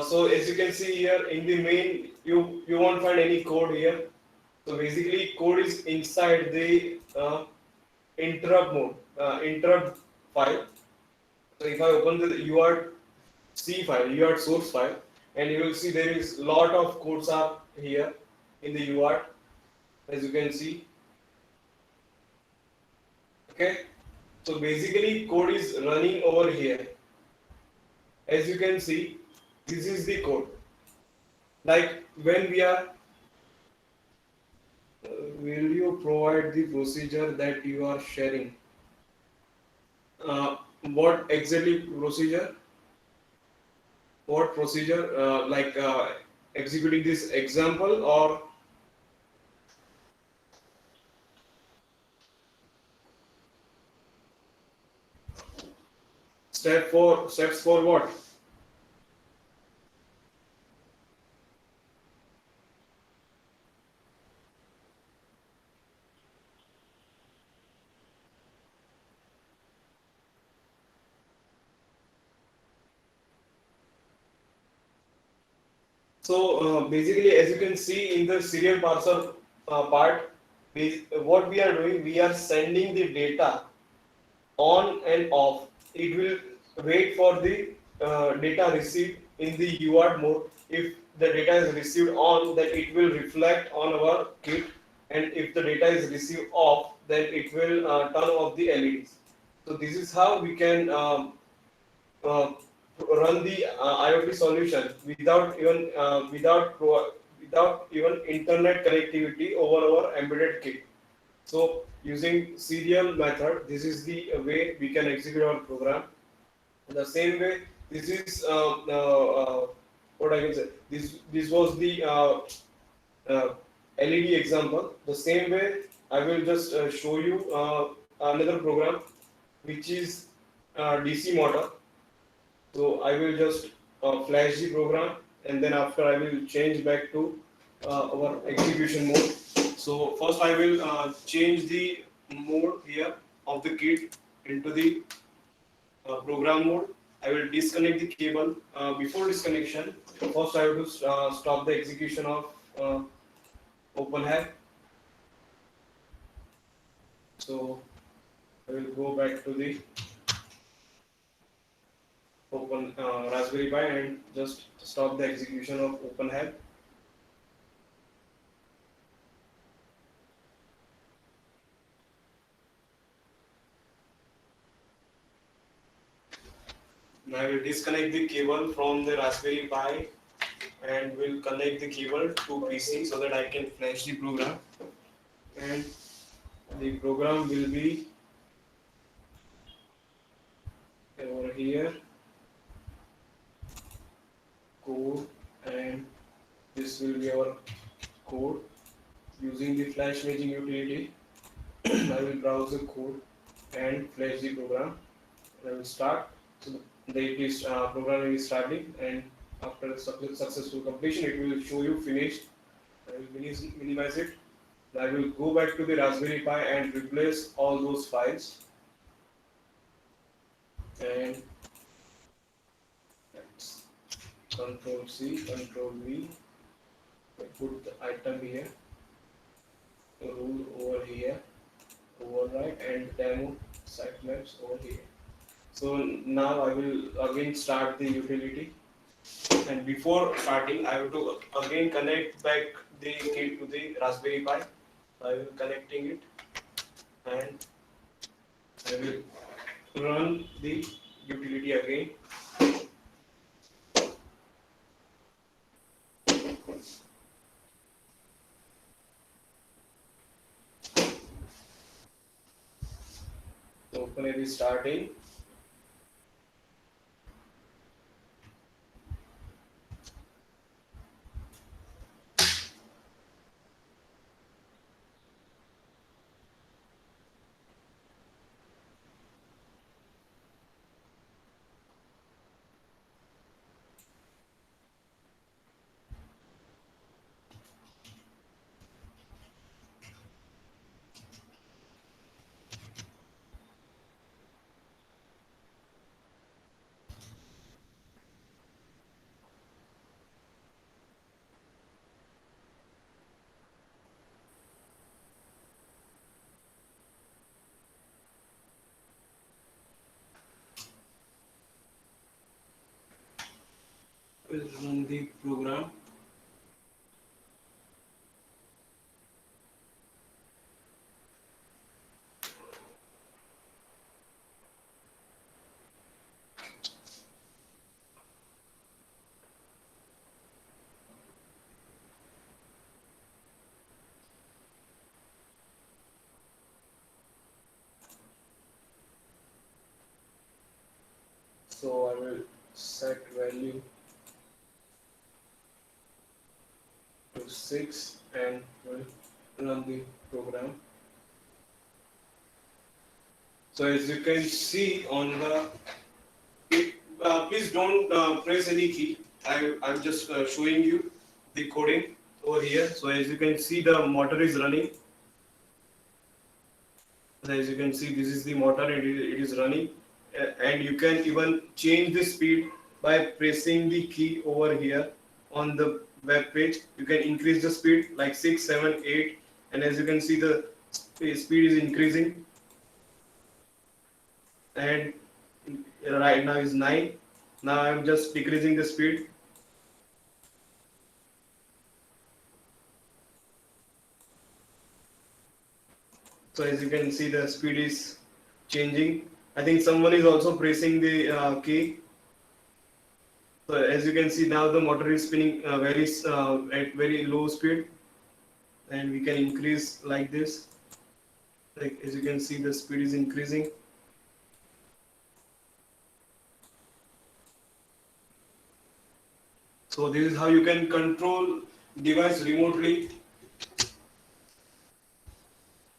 So as you can see here in the main, you won't find any code here. So basically, code is inside the interrupt mode, interrupt file. So if I open the UART C file, UART source file, and you will see there is lot of codes are here in the UART, as you can see. Okay. So basically, code is running over here. As you can see, this is the code. Like when we are, will you provide the procedure that you are sharing? What exactly procedure? What procedure? Like executing this example or steps for what? So basically, as you can see in the serial parser part, what we are doing, we are sending the data on and off. It will wait for the data received in the UART mode. If the data is received on, then it will reflect on our kit, and if the data is received off, then it will turn off the LEDs. So this is how we can uh, run the IoT solution without even without even internet connectivity over our embedded kit. So using serial method, this is the way we can execute our program. In the same way, this is what I can say. This was the LED example. The same way, I will just show you another program, which is DC motor. So I will just flash the program, and then after I will change back to our execution mode. So first I will change the mode here of the kit into the program mode. I will disconnect the cable. Before disconnection, first I have to stop the execution of OpenHive. So I will go back to the Open Raspberry Pi and just stop the execution of OpenHive. Now I will disconnect the cable from the Raspberry Pi and will connect the cable to PC so that I can flash the program, and the program will be over here, code, and this will be our code using the flash imaging utility. I will browse the code and flash the program. I will start. So programming is starting, and after successful completion, it will show you finished. I will minimize it. I will go back to the Raspberry Pi and replace all those files. And let's Control C, Control V. I put the item here, rule over here, override, and demo sitemaps over here. So now I will again start the utility. And before starting, I have to again connect back the kit to the Raspberry Pi. I will connecting it, and I will run the utility again. So OpenAI is starting. Will run the program. So I will set value to 6 and will run the program. So as you can see on the, please don't press any key. I'm just showing you the coding over here. So as you can see, the motor is running. As you can see, this is the motor, and it is running. And you can even change the speed by pressing the key over here on the web page. You can increase the speed like 6, 7, 8, and as you can see, the speed is increasing. And right now is 9. Now I'm just decreasing the speed. So as you can see, the speed is changing. I think someone is also pressing the key. So as you can see, now the motor is spinning at very low speed, and we can increase like this. Like as you can see, the speed is increasing. So this is how you can control device remotely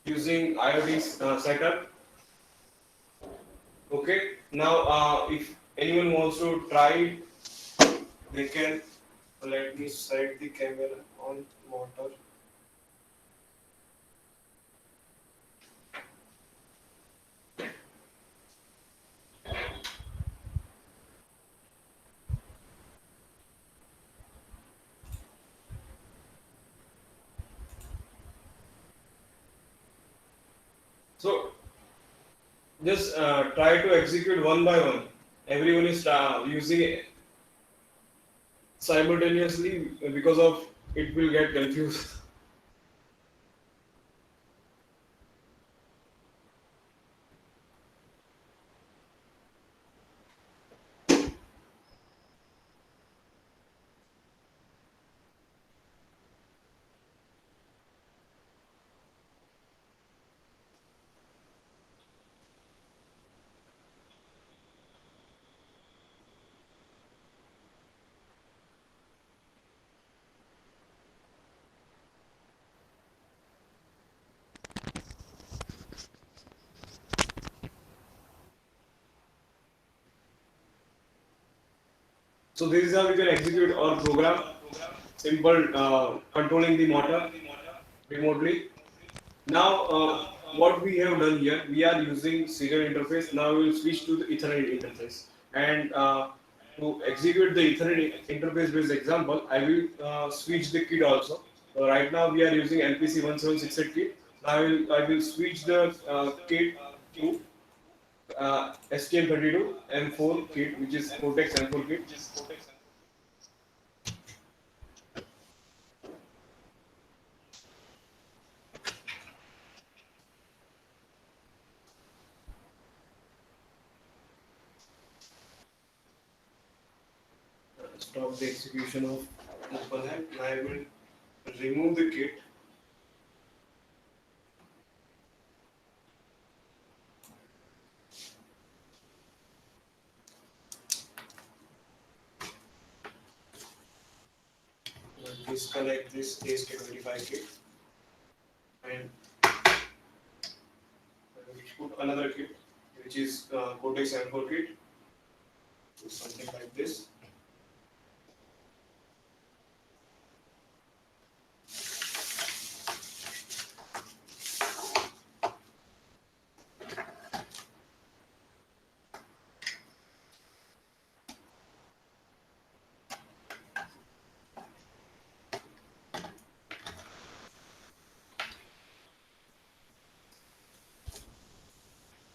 using IoT setup. Okay. Now, if anyone wants to try it, they can. Let me set the camera on motor. So just try to execute one by one. Everyone is using it simultaneously, because of it will get confused. So this is how we can execute our program. Simple controlling the motor remotely. Now, what we have done here, we are using serial interface. Now we will switch to the Ethernet interface. And to execute the Ethernet interface based example, I will switch the kit also. So right now we are using LPC 1768 kit. Now I will switch the kit to STM32 M4 kit, which is Cortex M4 kit. Stop the execution of OpenHAB. I will remove the kit. Disconnect this ASK25 kit and I will put another kit, which is Cortex M4 kit. So something like this.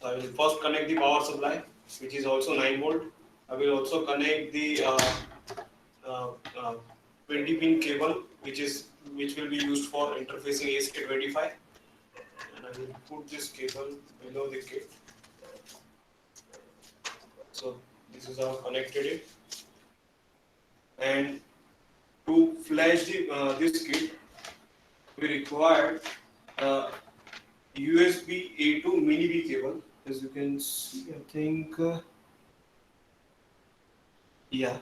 I will first connect the power supply, which is also 9 volt. I will also connect the 20 pin cable, which will be used for interfacing ASK25. And I will put this cable below the kit. So this is how I connected it. And to flash this kit, we require USB A2 mini B cable. As you can see, I think, yeah.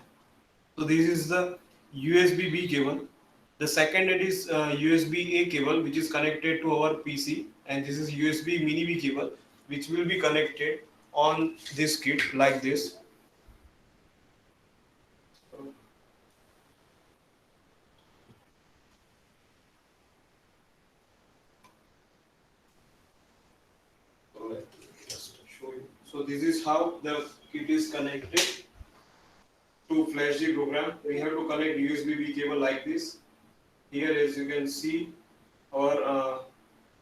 So this is the USB B cable. The second it is USB A cable, which is connected to our PC, and this is USB mini B cable, which will be connected on this kit like this. Just show you. So this is how the kit is connected to flash the program. We have to connect USB B cable like this. Here, as you can see, our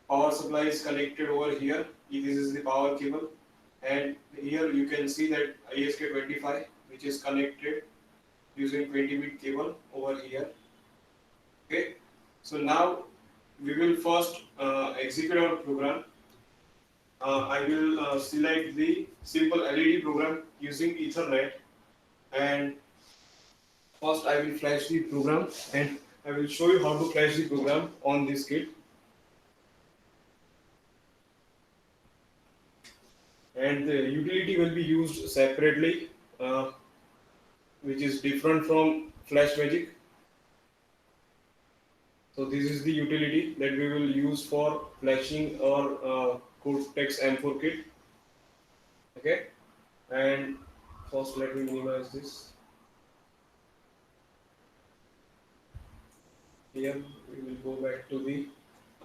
power supply is connected over here. This is the power cable, and here you can see that ASK25, which is connected using 20-bit cable over here. Okay, so now we will first execute our program. I will select the simple LED program using Ethernet, and first I will flash the program, and I will show you how to flash the program on this kit. And the utility will be used separately, which is different from FlashMagick. So this is the utility that we will use for flashing our Cortex M4 kit. Okay, and first let me minimize this. Here we will go back to the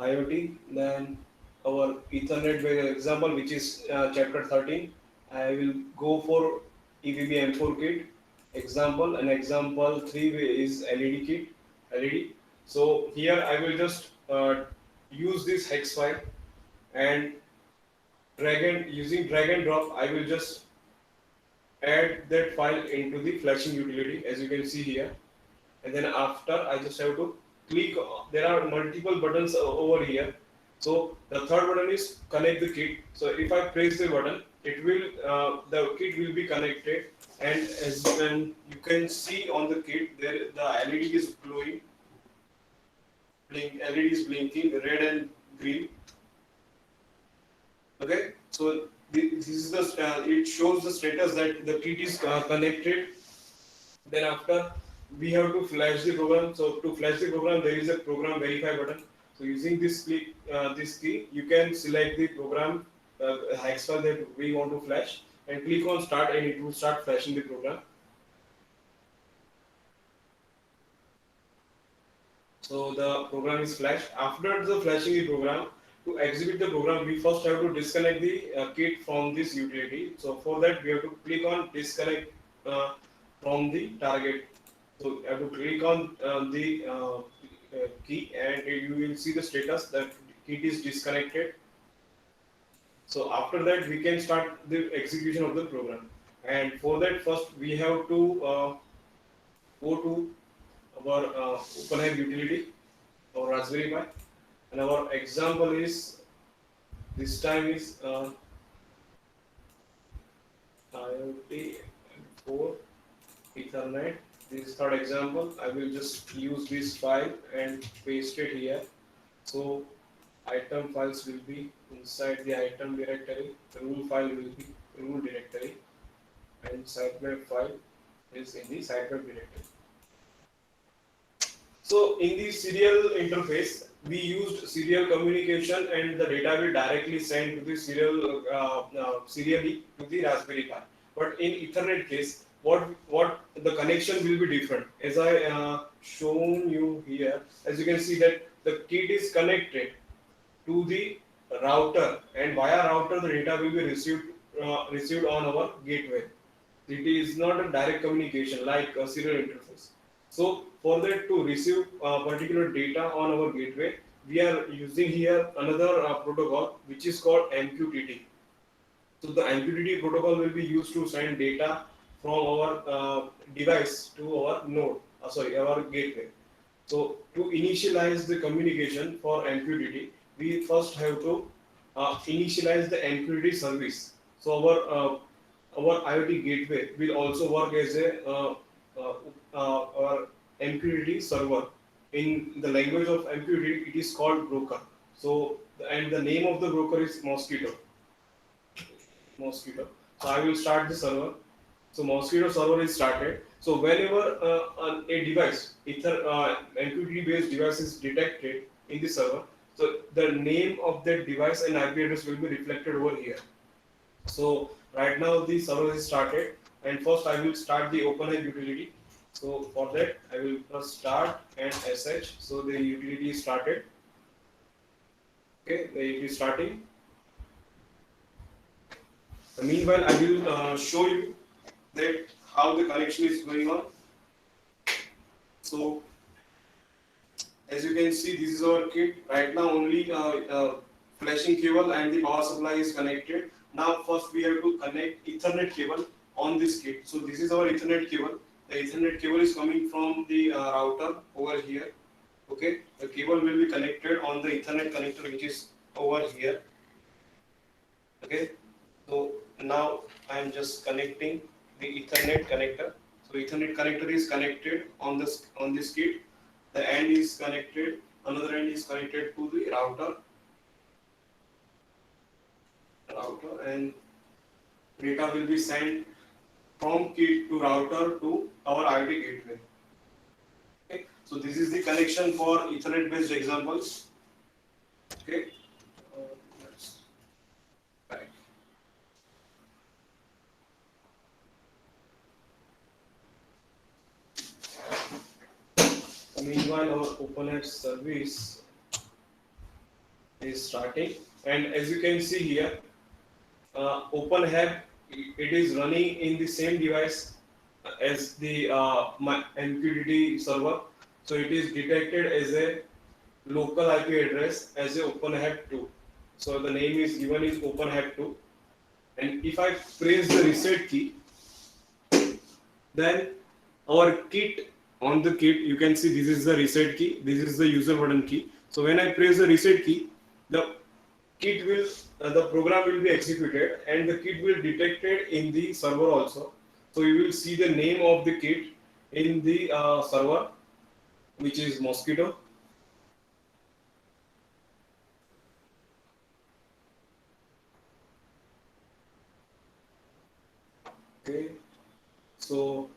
IoT, then our Ethernet example, which is chapter 13. I will go for EVB M4 kit example, and example 3 is LED kit, LED. So here I will just use this hex file, and using drag and drop, I will just add that file into the flashing utility, as you can see here. And then after, I just have to click. There are multiple buttons over here. So the third button is connect the kit. So if I press the button, it will the kit will be connected, and as you can see on the kit, there the LED is glowing. LED is blinking red and green. Okay, so this is the it shows the status that the kit is connected. Then after, we have to flash the program. So to flash the program, there is a program verify button. So using this key, you can select the program hex file that we want to flash, and click on start, and it will start flashing the program. So the program is flashed. After the flashing the program, to execute the program, we first have to disconnect the kit from this utility. So for that, we have to click on disconnect from the target. So you have to click on the key, and you will see the status that kit is disconnected. So after that, we can start the execution of the program. And for that, first we have to go to our OpenHive utility or Raspberry Pi, and our example is this time is IoT 4 Ethernet. This is third example. I will just use this file and paste it here. So item files will be inside the item directory. The rule file will be rule directory, and sitemap file is in the sitemap directory. So in the serial interface, we used serial communication, and the data will directly send to the serially to the Raspberry Pi. But in Ethernet case, what the connection will be different. As I shown you here, as you can see that the kit is connected to the router, and via router the data will be received on our gateway. It is not a direct communication like a serial interface. So for that to receive particular data on our gateway, we are using here another protocol which is called MQTT. So the MQTT protocol will be used to send data from our device to our node, our gateway. So to initialize the communication for MQTT, we first have to initialize the MQTT service. So our IoT gateway will also work as a our MQTT server. In the language of MQTT, it is called broker. So and the name of the broker is Mosquitto. Mosquitto. So I will start the server. So Mosquitto server is started. So whenever a device, MQTT based device is detected in the server, so the name of that device and IP address will be reflected over here. So right now the server is started, and first I will start the OpenHive utility. So for that I will press start and sh. So the utility is started. Okay, it is starting. Meanwhile, I will show you that how the connection is going on. So as you can see, this is our kit. Right now only flashing cable and the power supply is connected. Now first we have to connect Ethernet cable on this kit. So this is our Ethernet cable. The Ethernet cable is coming from the router over here. Okay, the cable will be connected on the Ethernet connector which is over here. Okay, so now I am just connecting the Ethernet connector. So Ethernet connector is connected on this kit. The end is connected. Another end is connected to the router, and data will be sent from kit to router to our IoT gateway. Okay, so this is the connection for Ethernet based examples. Okay, let's back. Meanwhile, our OpenHive service is starting, and as you can see here, OpenHive, it is running in the same device as the MQTT server. So it is detected as a local IP address as a OpenHive 2. So the name is given is OpenHive 2, and if I press the reset key, then our kit, on the kit you can see this is the reset key, this is the user button key. So when I press the reset key, the kit will the program will be executed, and the kit will detected in the server also. So you will see the name of the kit in the server, which is Mosquitto. Okay, so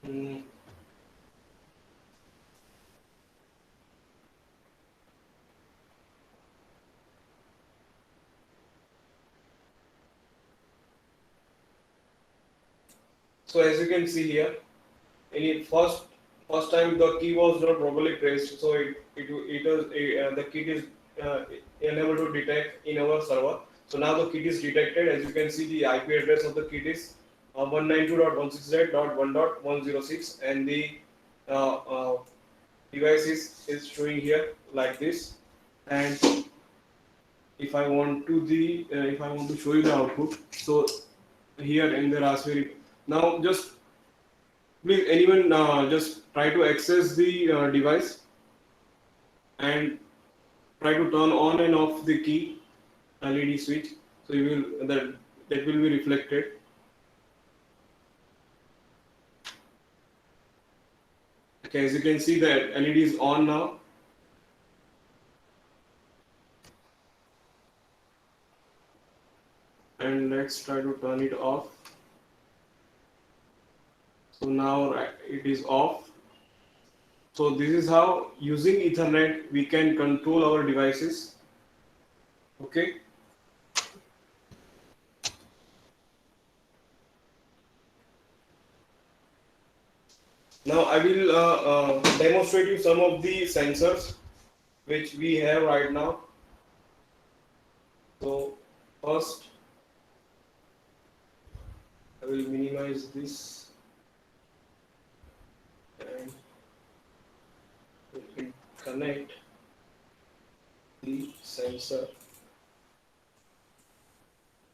Mm. So as you can see here, in first time the key was not properly pressed, so it was the key is unable to detect in our server. So now the key is detected. As you can see, the IP address of the key is 192.168.1.106, and the uh, uh, device is showing here like this. And if I want to show you the output, so here in the Raspberry, now just please anyone just try to access the device and try to turn on and off the key LED switch. So you will that will be reflected. Okay, as you can see that LED is on now. And let's try to turn it off. So now it is off. So this is how using Ethernet we can control our devices. Okay. Now I will demonstrate you some of the sensors which we have right now. So first I will minimize this and we will connect the sensor.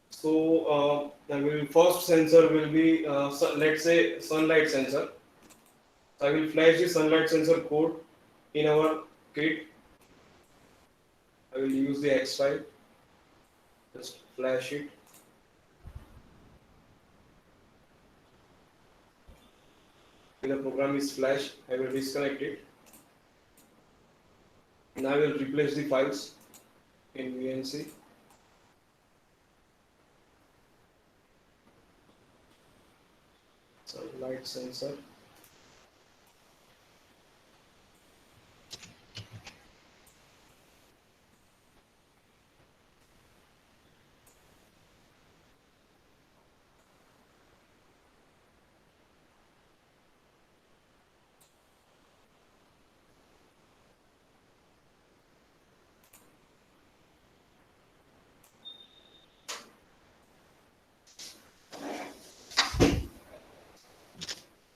So I will first sensor will be let's say sunlight sensor. I will flash the sunlight sensor code in our kit. I will use the X file. Just flash it. When the program is flashed, I will disconnect it. Now I will replace the files in VNC. Sunlight sensor.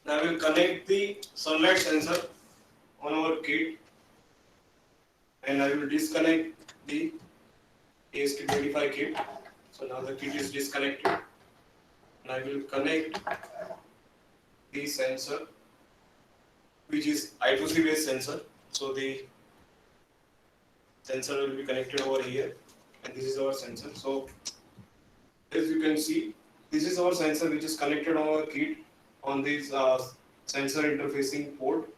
Now I will connect the sunlight sensor on our kit and I will disconnect the AST25 kit. So now the kit is disconnected and I will connect the sensor which is I2C based sensor. So the sensor will be connected over here and this is our sensor. So as you can see, this is our sensor which is connected on our kit on this sensor interfacing port.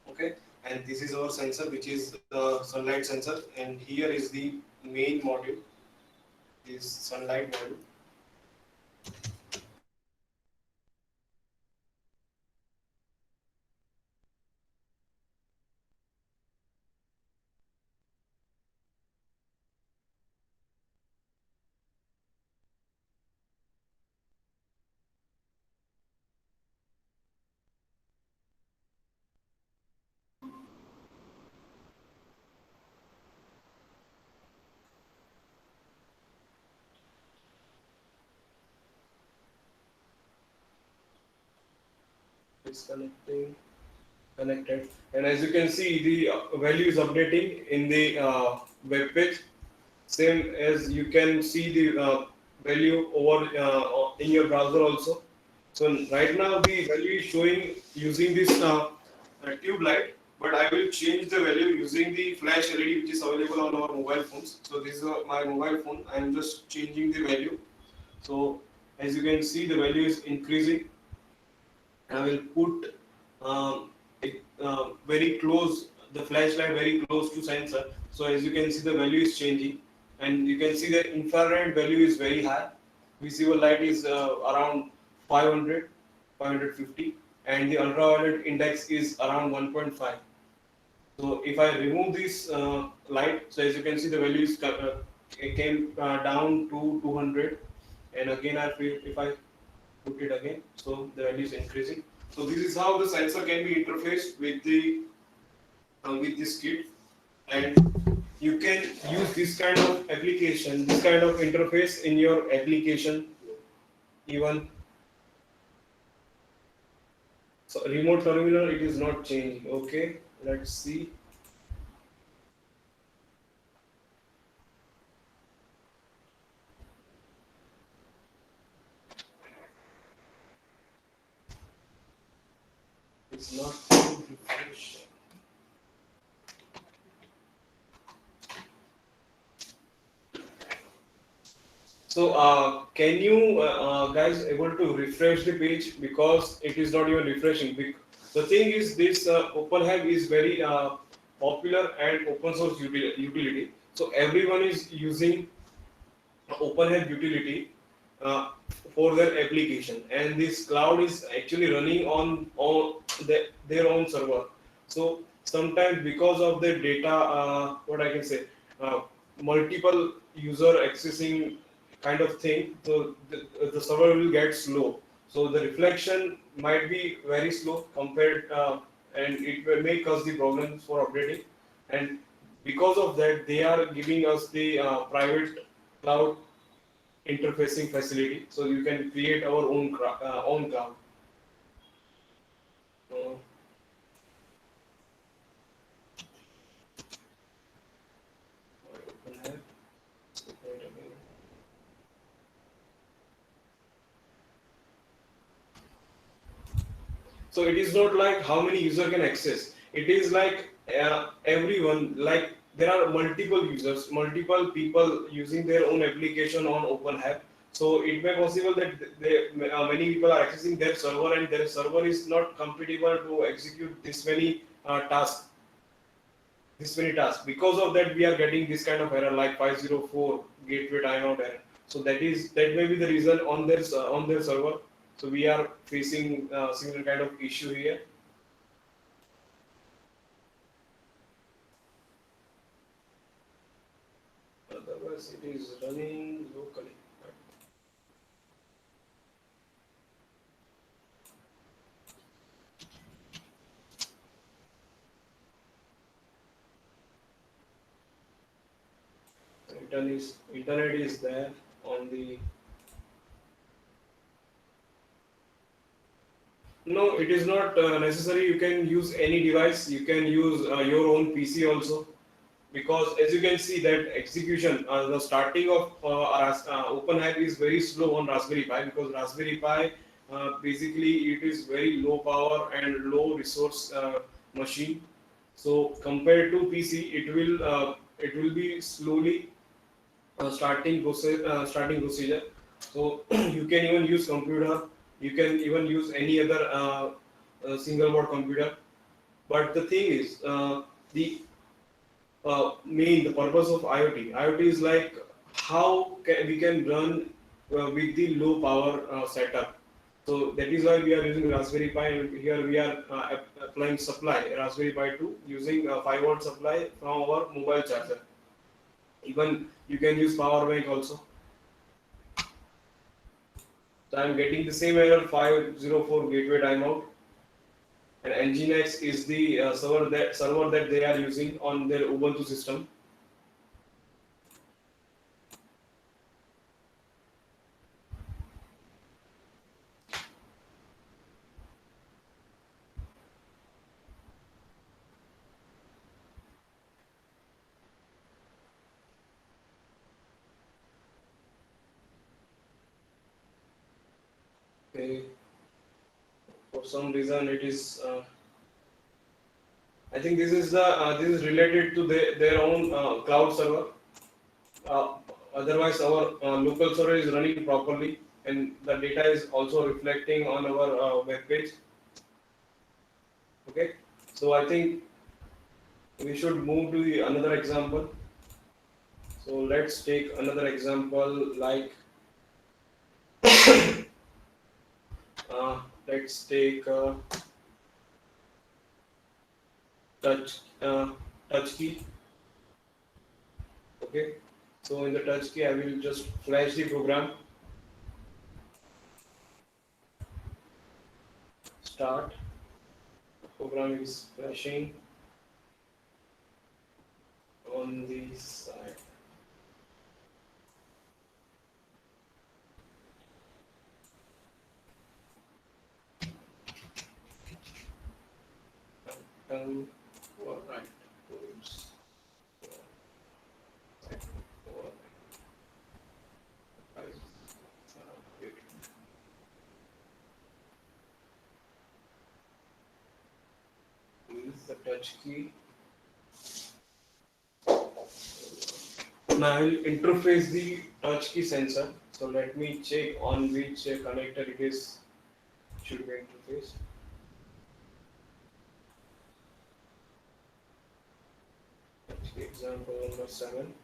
Okay, and this is our sensor which is the sunlight sensor, and here is the main module, is sunlight module. It's connected, and as you can see, the value is updating in the web page. Same as you can see the value over in your browser also. So right now the value is showing using this tube light, but I will change the value using the flash LED which is available on our mobile phones. So this is my mobile phone. I am just changing the value. So as you can see, the value is increasing. I will put it very close, the flashlight very close to sensor. So as you can see, the value is changing, and you can see the infrared value is very high. Visible light is around 500, 550, and the ultraviolet index is around 1.5. So if I remove this light, so as you can see the value is it came down to 200, and again if I put it again, so the value is increasing. So this is how the sensor can be interfaced with this kit, and you can use this kind of application, this kind of interface in your application. Even so, remote terminal, it is not changing. Okay, let's see. It's not refresh. So, can you guys able to refresh the page, because it is not even refreshing? The thing is, this OpenHub is very popular and open source utility. So everyone is using OpenHub utility uh, for their application, and this cloud is actually running on their own server. So sometimes because of the data, what I can say, uh, multiple user accessing kind of thing, so the server will get slow. So the reflection might be very slow compared, and it may cause the problems for updating. And because of that, they are giving us the private cloud interfacing facility, so you can create our own cloud. Uh, open here. Wait a minute. So it is not like how many user can access. It is like everyone, like there are multiple users, multiple people using their own application on OpenHub. So it may possible that many people are accessing their server, and their server is not compatible to execute this many tasks. Because of that, we are getting this kind of error like 504 gateway timeout error. So that may be the reason on their server. So we are facing similar kind of issue here. Otherwise, it is running locally. Internet is there on the. No, it is not necessary. You can use any device. You can use your own PC also, because as you can see that execution, the starting of OpenHub is very slow on Raspberry Pi, because Raspberry Pi basically it is very low power and low resource machine. So compared to PC, it will be slowly starting procedure. So you can even use computer, you can even use any other single board computer. But the thing is, the purpose of IoT is like how we can run with the low power setup. So that is why we are using Raspberry Pi, and here we are applying supply Raspberry Pi 2 using a 5-volt supply from our mobile charger. Even you can use power bank also. So I am getting the same error 504 gateway timeout, and Nginx is the server that they are using on their Ubuntu system. Okay. For some reason, it is. I think this is related to their own cloud server. Uh, Otherwise, our local server is running properly, and the data is also reflecting on our web page. Okay, so I think we should move to the another example. So let's take another example like let's take touch key. Okay, so in the touch key I will just flash the program. Start. Program is flashing on the side. Right. Use the touch key. Now I will interface the touch key sensor. So let me check on which connector it is should be interfaced. Touch key example number 7.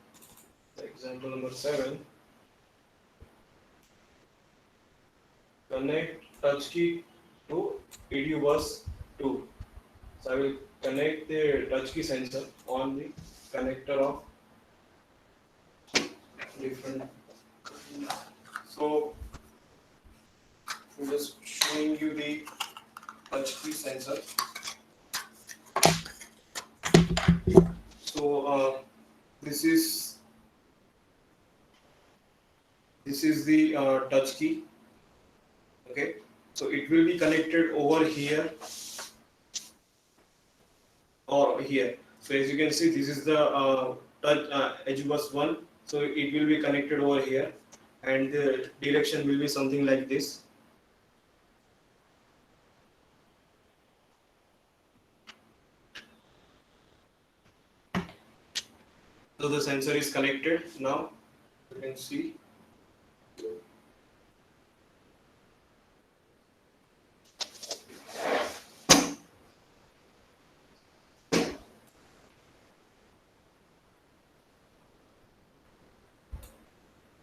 Example number 7. Connect touch key to EDU bus 2. So I will connect the touch key sensor on the connector of different. So I'm just showing you the touch key sensor. So this is the touch key. Okay, so it will be connected over here or here. So as you can see, this is the touch edge bus 1. So it will be connected over here, and the direction will be something like this. So the sensor is connected now. You can see.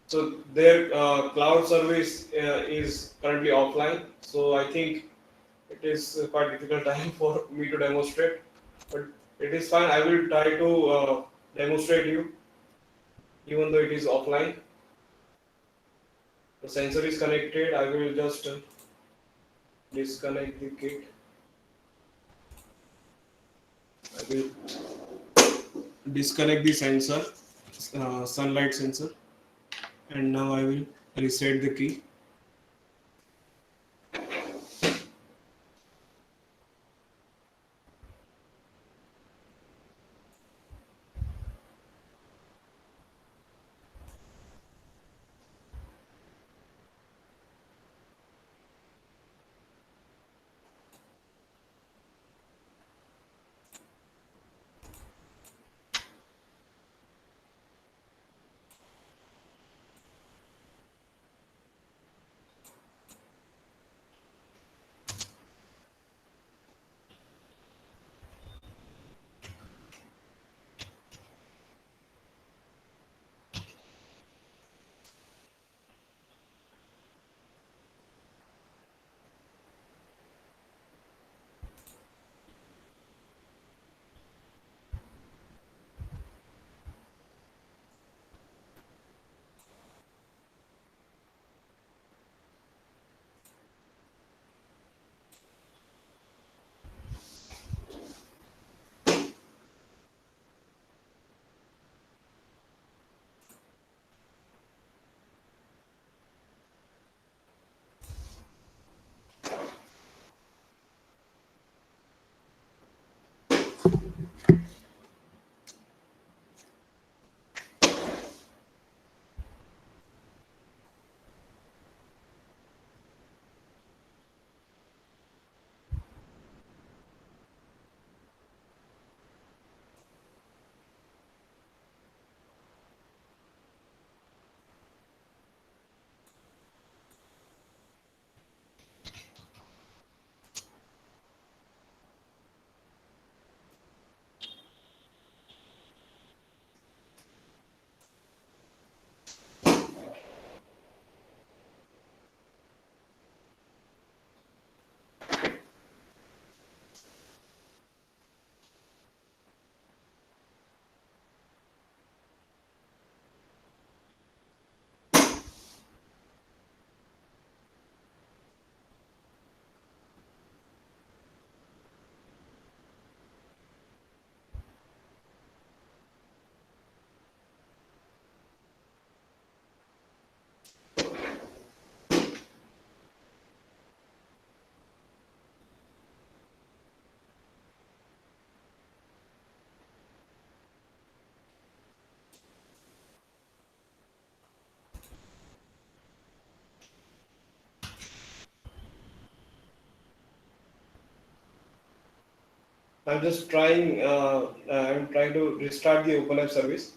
So their cloud service is currently offline. So I think it is quite difficult time for me to demonstrate, but it is fine. I will try to demonstrate you, even though it is offline. The sensor is connected. I will just disconnect the kit. I will disconnect the sensor, sunlight sensor, and now I will reset the key. I'm just trying. I'm trying to restart the OpenApp service.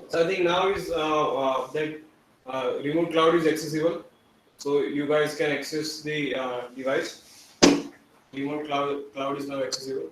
So I think now is that remote cloud is accessible, so you guys can access the device. Remote cloud is now accessible.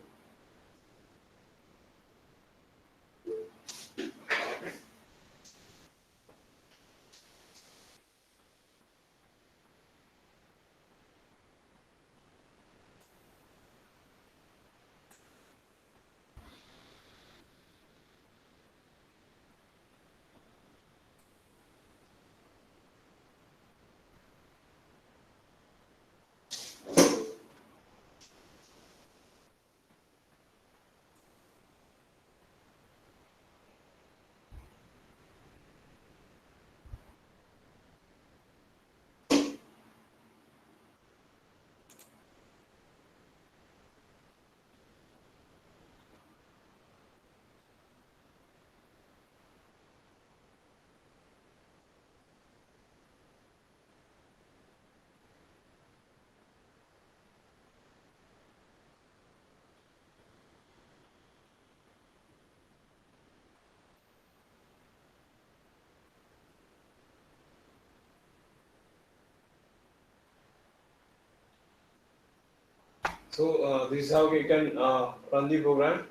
So this is how we can run the program,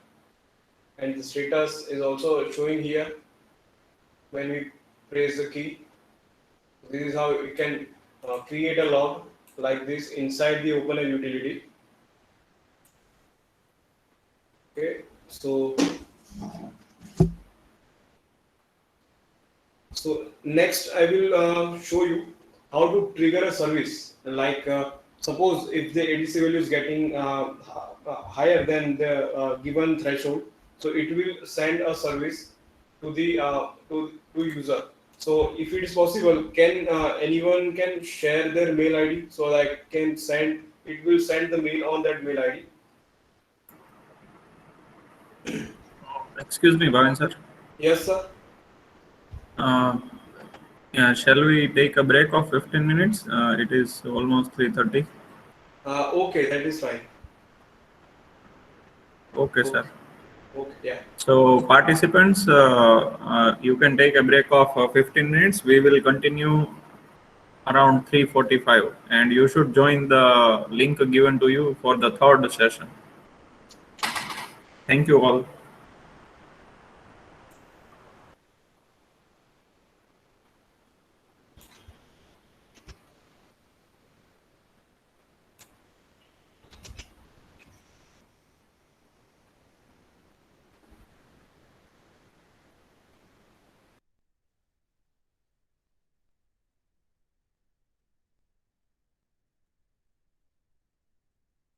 and the status is also showing here when we press the key. This is how we can create a log like this inside the OpenApp utility. Okay, so next I will show you how to trigger a service. Like suppose if the ADC value is getting higher than the given threshold, so it will send a service to the to user. So if it is possible, can anyone can share their mail ID so that can send it will send the mail on that mail ID. Excuse me, Bhavin sir. Yes, sir. Yeah, shall we take a break of 15 minutes? It is almost 3:30. Okay, that is fine. Okay, sir. Okay, yeah. So participants, you can take a break of 15 minutes. We will continue around 3:45, and you should join the link given to you for the third session. Thank you all.